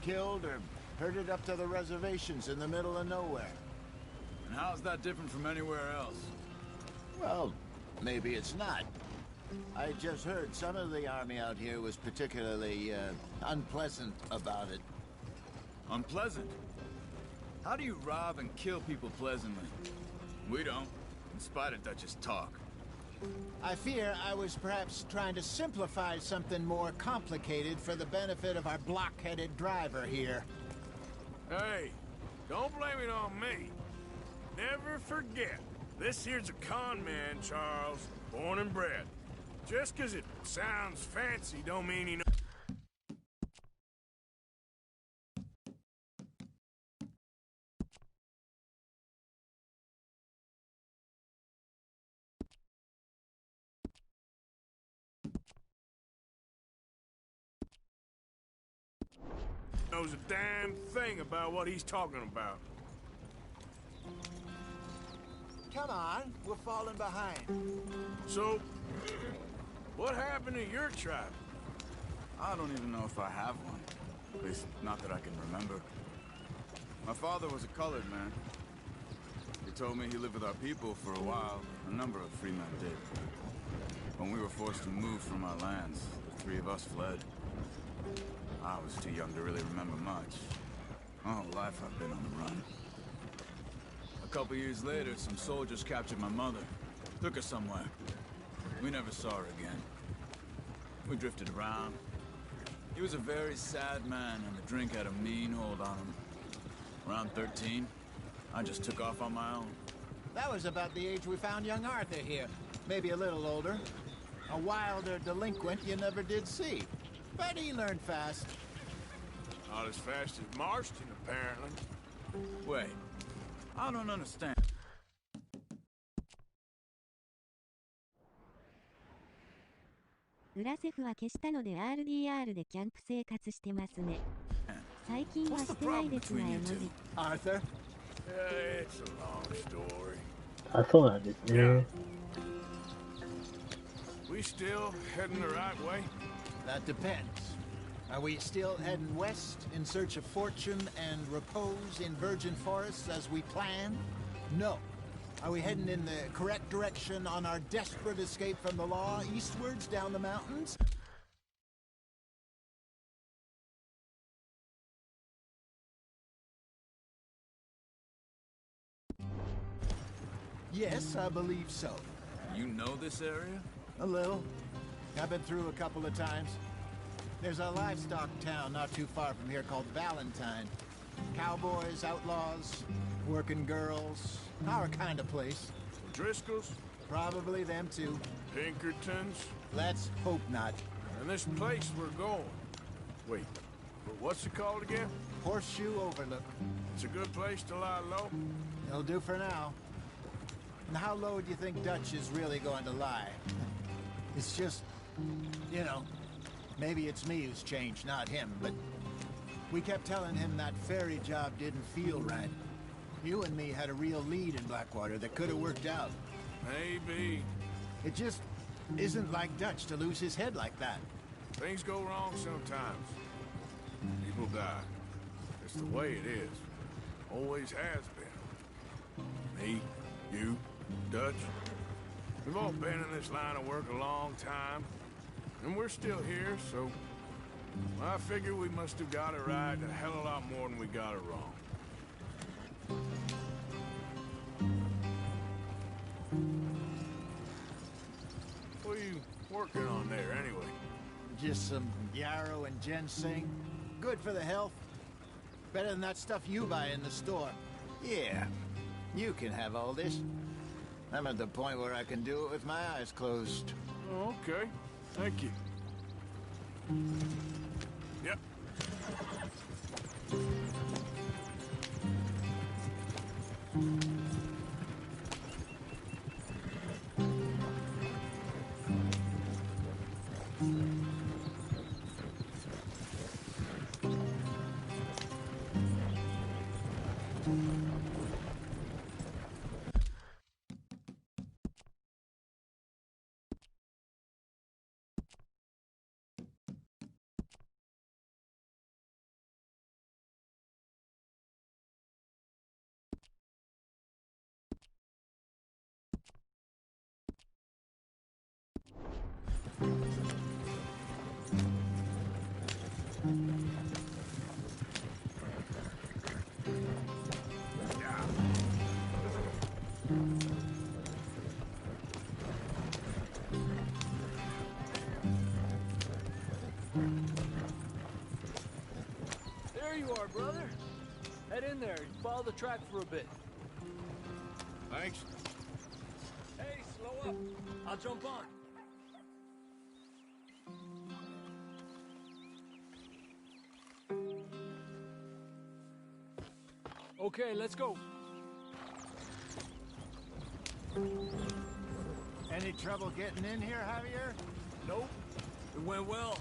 Killed or herded up to the reservations in the middle of nowhere. And how's that different from anywhere else? Well, maybe it's not. I just heard some of the army out here was particularly, unpleasant about it. Unpleasant? How do you rob and kill people pleasantly? We don't, in spite of Dutch's talk. I fear I was perhaps trying to simplify something more complicated for the benefit of our block-headed driver here. Hey, don't blame it on me. Never forget, this here's a con man, Charles, born and bred. Just 'cause it sounds fancy don't mean he knows. Knows a damn thing about what he's talking about. Come on, we're falling behind. So, what happened to your tribe? I don't even know if I have one. At least, not that I can remember. My father was a colored man. He told me he lived with our people for a while. A number of free men did. When we were forced to move from our lands, the three of us fled. I was too young to really remember much. My whole life I've been on the run. A couple years later, some soldiers captured my mother. Took her somewhere. We never saw her again. We drifted around. He was a very sad man, and the drink had a mean hold on him. Around 13, I just took off on my own. That was about the age we found young Arthur here. Maybe a little older. A wilder delinquent you never did see. But he learned fast. Not as fast as Marston, apparently. Wait, I don't understand. 裏セフは消したので RDR でキャンプ生活してますね。最近はしてないですが、絵文字。Arthur? It's a long story. あ、そうなんですね。We still heading the right way? That depends. Are we still heading west in search of fortune and repose in virgin forests as we planned? No. Are we heading in the correct direction on our desperate escape from the law eastwards down the mountains? Yes, I believe so. You know this area? A little. I've been through a couple of times. There's a livestock town not too far from here called Valentine. Cowboys, outlaws, working girls, our kind of place. Driscoll's? Probably them too. Pinkertons? Let's hope not. And this place we're going. Wait, what's it called again? Horseshoe Overlook. It's a good place to lie low? It'll do for now. And how low do you think Dutch is really going to lie? It's just, you know, maybe it's me who's changed, not him, but we kept telling him that ferry job didn't feel right. You and me had a real lead in Blackwater that could have worked out. Maybe. It just isn't like Dutch to lose his head like that. Things go wrong sometimes. People die. It's the way it is. Always has been. Me, you, Dutch. We've all been in this line of work a long time. And we're still here, so I figure we must have got it right a hell of a lot more than we got it wrong. What are you working on there, anyway? Just some yarrow and ginseng. Good for the health. Better than that stuff you buy in the store. Yeah, you can have all this. I'm at the point where I can do it with my eyes closed. Oh, okay. Thank you. Yep. There you are, brother. Head in there and follow the track for a bit. Thanks. Hey, slow up. I'll jump on. Okay, let's go. Any trouble getting in here, Javier? Nope. It went well.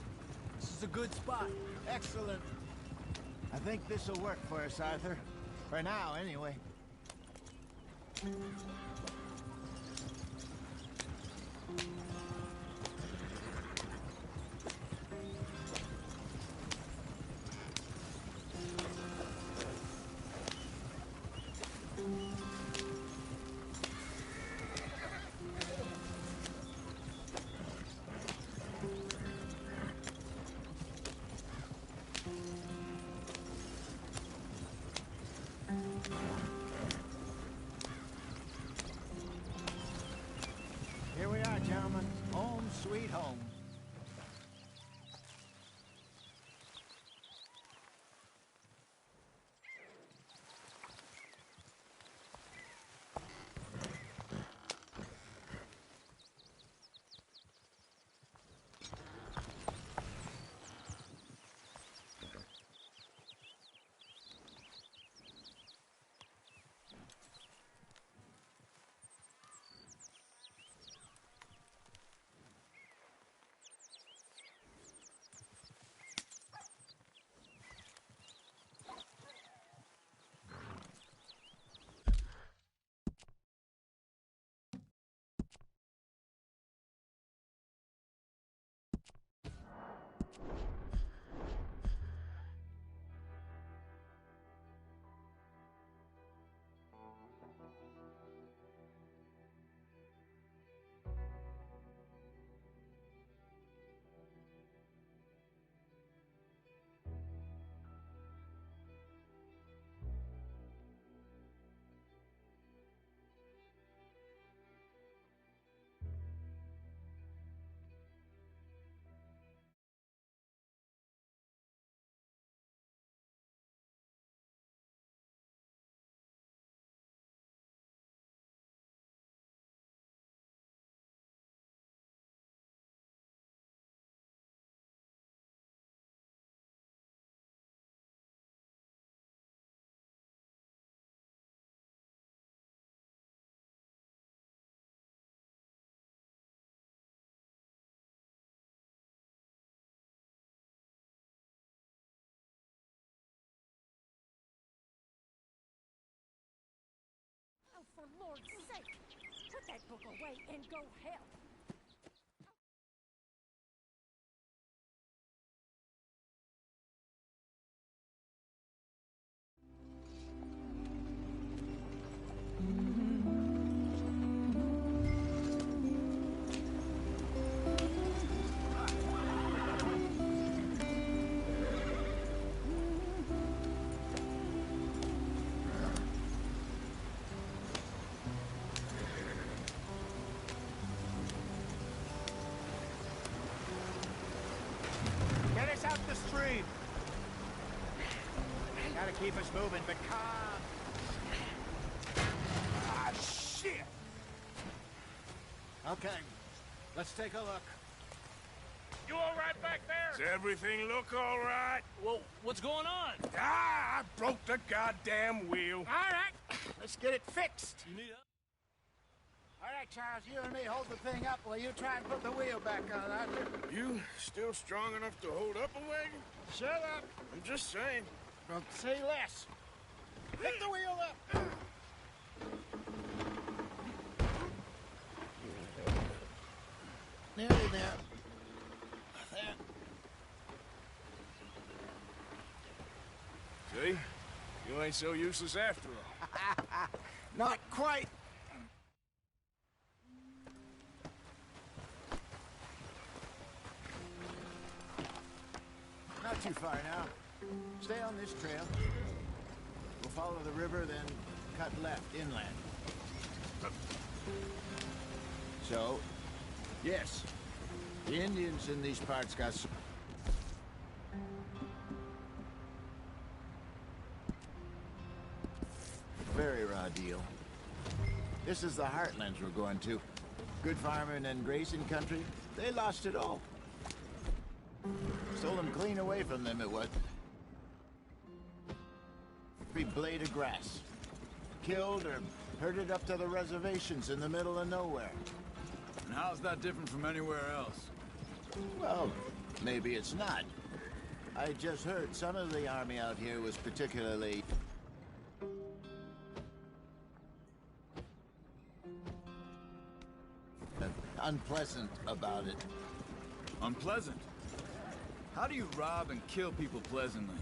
This is a good spot. Excellent. I think this'll work for us, Arthur. For now, anyway. Here we are, gentlemen. Home sweet home. Oh, for Lord's sake! Put that book away and go help! Get us out the stream. Gotta keep us moving, but calm. Ah, shit! Okay, let's take a look. You all right back there? Does everything look all right? Well, what's going on? Ah, I broke the goddamn wheel. All right, let's get it fixed. You need help? All right, Charles, you and me hold the thing up while you try and put the wheel back on, Arthur. You still strong enough to hold up a wagon? Shut up. I'm just saying. Don't say less. Pick the wheel up. Nearly there. There. See? You ain't so useless after all. Not quite. too far now. Stay on this trail. We'll follow the river, then cut left inland. So, yes, the Indians in these parts got some... Very raw deal. This is the heartlands we're going to. Good farming and grazing country. They lost it all. Stole them clean away from them, it was. Every blade of grass. Killed or herded up to the reservations in the middle of nowhere. And how's that different from anywhere else? Well, maybe it's not. I just heard some of the army out here was particularly... unpleasant about it. Unpleasant? How do you rob and kill people pleasantly?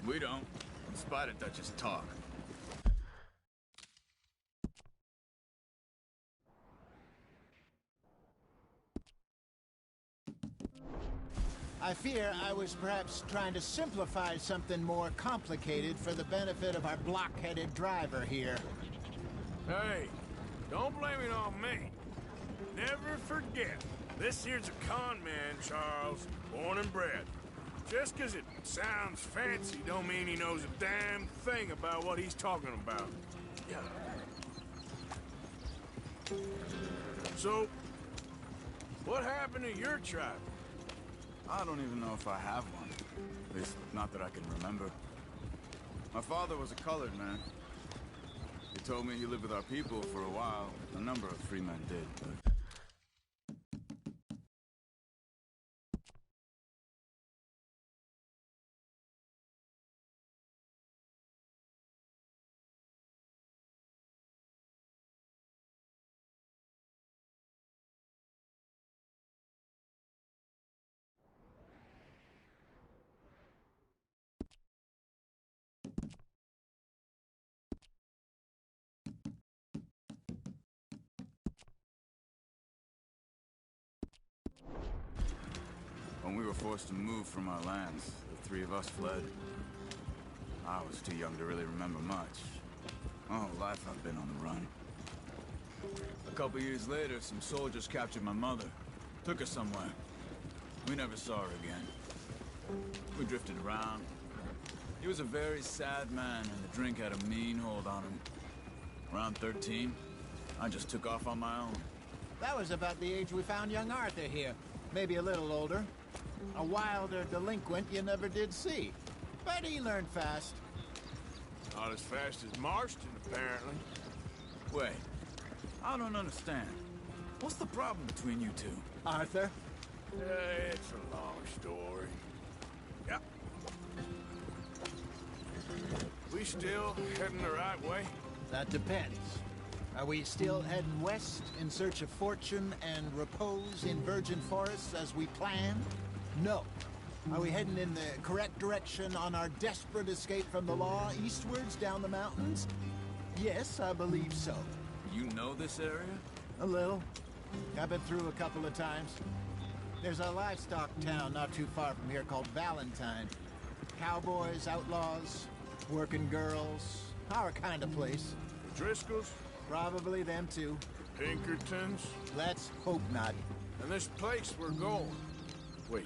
We don't, in spite of Dutch's talk. I fear I was perhaps trying to simplify something more complicated for the benefit of our block-headed driver here. Hey, don't blame it on me. Never forget, this here's a con man, Charles, born and bred. Just 'cause it sounds fancy don't mean he knows a damn thing about what he's talking about. So, what happened to your tribe? I don't even know if I have one. At least, not that I can remember. My father was a colored man. He told me he lived with our people for a while. A number of free men did, but... When we were forced to move from our lands, the three of us fled. I was too young to really remember much. My whole life I've been on the run. A couple years later, some soldiers captured my mother. Took her somewhere. We never saw her again. We drifted around. He was a very sad man, and the drink had a mean hold on him. Around 13, I just took off on my own. That was about the age we found young Arthur here. Maybe a little older. A wilder delinquent you never did see. But he learned fast. Not as fast as Marston, apparently. Wait, I don't understand. What's the problem between you two? Arthur? It's a long story. Yep. We still heading the right way? That depends. Are we still heading west in search of fortune and repose in virgin forests as we planned? No. Are we heading in the correct direction on our desperate escape from the law eastwards down the mountains? Yes, I believe so. You know this area? A little. I've been through a couple of times. There's a livestock town not too far from here called Valentine. Cowboys, outlaws, working girls, our kind of place. The Driscolls? Probably them too. Pinkertons? Let's hope not. And this place we're going. Wait,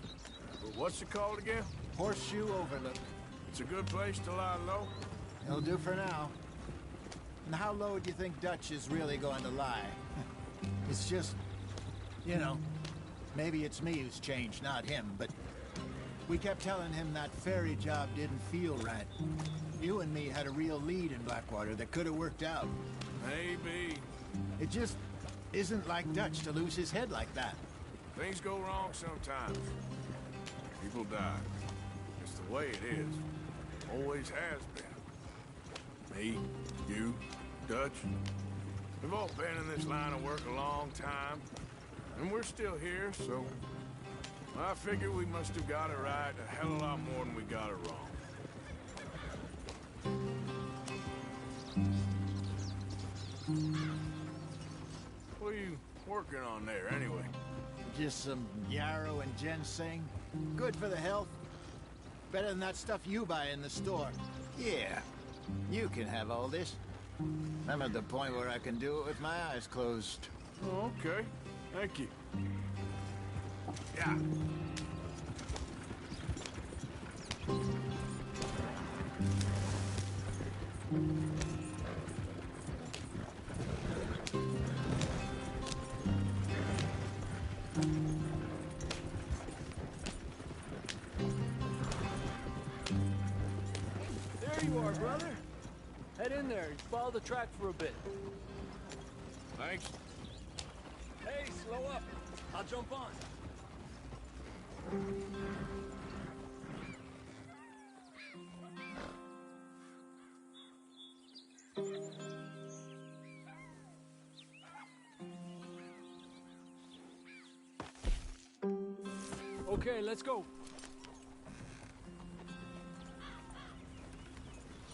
what's it called again? Horseshoe Overlook. It's a good place to lie low? It'll do for now. And how low do you think Dutch is really going to lie? It's just, you know, maybe it's me who's changed, not him, but we kept telling him that ferry job didn't feel right. You and me had a real lead in Blackwater that could have worked out. Maybe. It just isn't like Dutch to lose his head like that. Things go wrong sometimes. People die. It's the way it is. Always has been. Me, you, Dutch. We've all been in this line of work a long time. And we're still here, so... I figure we must have got it right a hell of a lot more than we got it wrong. What are you working on there, anyway? Just some yarrow and ginseng. Good for the health. Better than that stuff you buy in the store. Yeah, you can have all this. I'm at the point where I can do it with my eyes closed. Oh, okay. Thank you. Yeah. There you are, brother. Head in there and follow the track for a bit. Thanks. Hey, slow up. I'll jump on. Okay, let's go.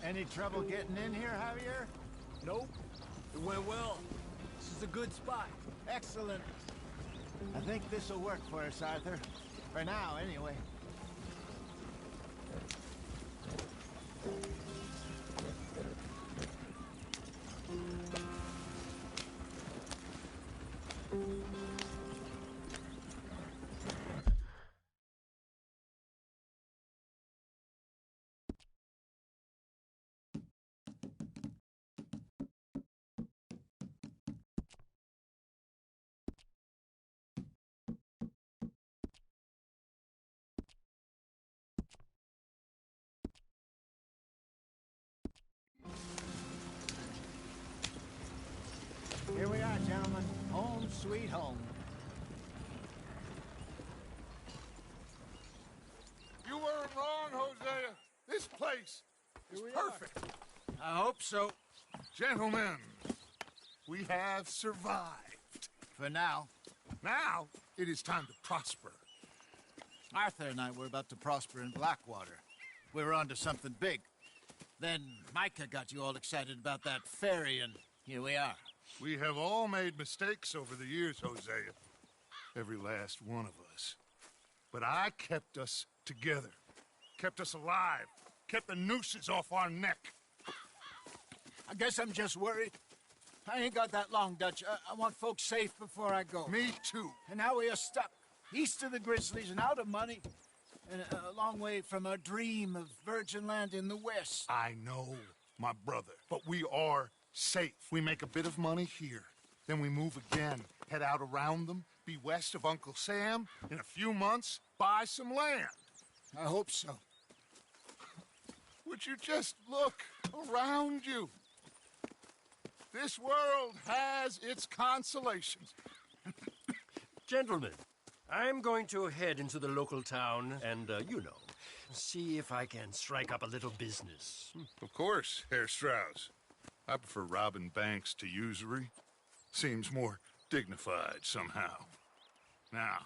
Any trouble getting in here, Javier? Nope. It went well. This is a good spot. Excellent. I think this'll work for us, Arthur. For now, anyway. Here we are, gentlemen. Home sweet home. You weren't wrong, Hosea. This place is perfect. I hope so. Gentlemen, we have survived. For now. Now, it is time to prosper. Arthur and I were about to prosper in Blackwater. We were onto something big. Then Micah got you all excited about that ferry, and here we are. We have all made mistakes over the years, Hosea. Every last one of us. But I kept us together. Kept us alive. Kept the nooses off our neck. I guess I'm just worried. I ain't got that long, Dutch. I want folks safe before I go. Me too. And now we are stuck. East of the Grizzlies and out of money. And a long way from our dream of virgin land in the west. I know, my brother. But we are safe. We make a bit of money here. Then we move again. Head out around them. Be west of Uncle Sam. In a few months, buy some land. I hope so. Would you just look around you? This world has its consolations. Gentlemen, I'm going to head into the local town and, see if I can strike up a little business. Of course, Herr Strauss. I prefer robbing banks to usury. Seems more dignified somehow. Now,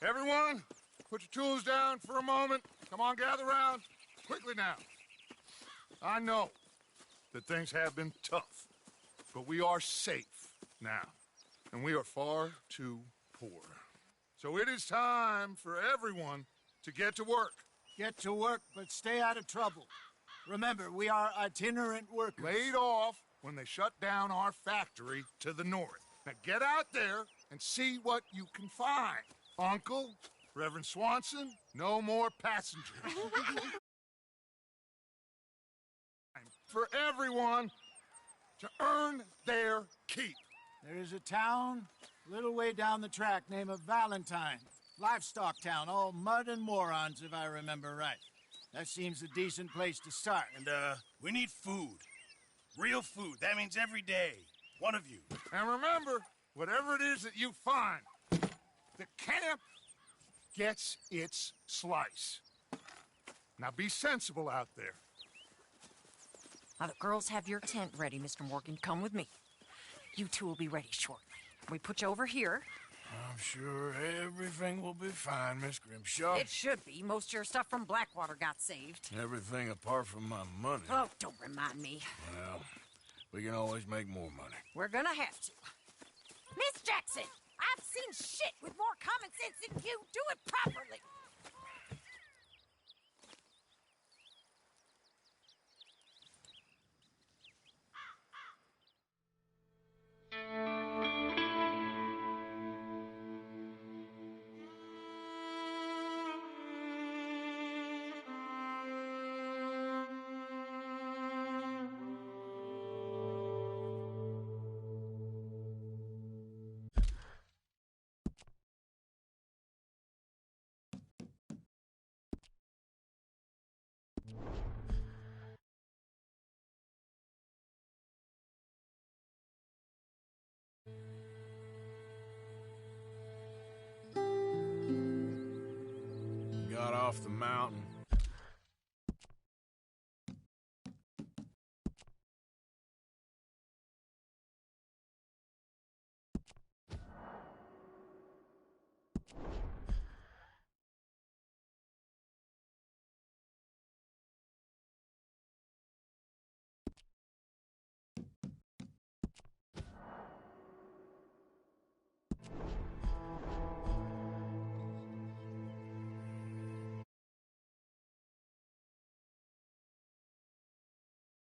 everyone, put your tools down for a moment. Come on, gather round. Quickly now. I know that things have been tough, but we are safe now, and we are far too poor. So it is time for everyone to get to work. Get to work, but stay out of trouble. Remember, we are itinerant workers. Laid off when they shut down our factory to the north. Now get out there and see what you can find. Uncle, Reverend Swanson, no more passengers. For everyone to earn their keep. There is a town a little way down the track named Valentine. Livestock town, all mud and morons, if I remember right. That seems a decent place to start. And, we need food. Real food. That means every day. One of you. And remember, whatever it is that you find, the camp gets its slice. Now be sensible out there. Now, the girls have your tent ready, Mr. Morgan. Come with me. You two will be ready shortly. We put you over here. I'm sure everything will be fine, Miss Grimshaw. It should be. Most of your stuff from Blackwater got saved. Everything apart from my money. Oh, don't remind me. Well, we can always make more money. We're gonna have to. Miss Jackson, I've seen shit with more common sense than you. Do it properly. off the mountain.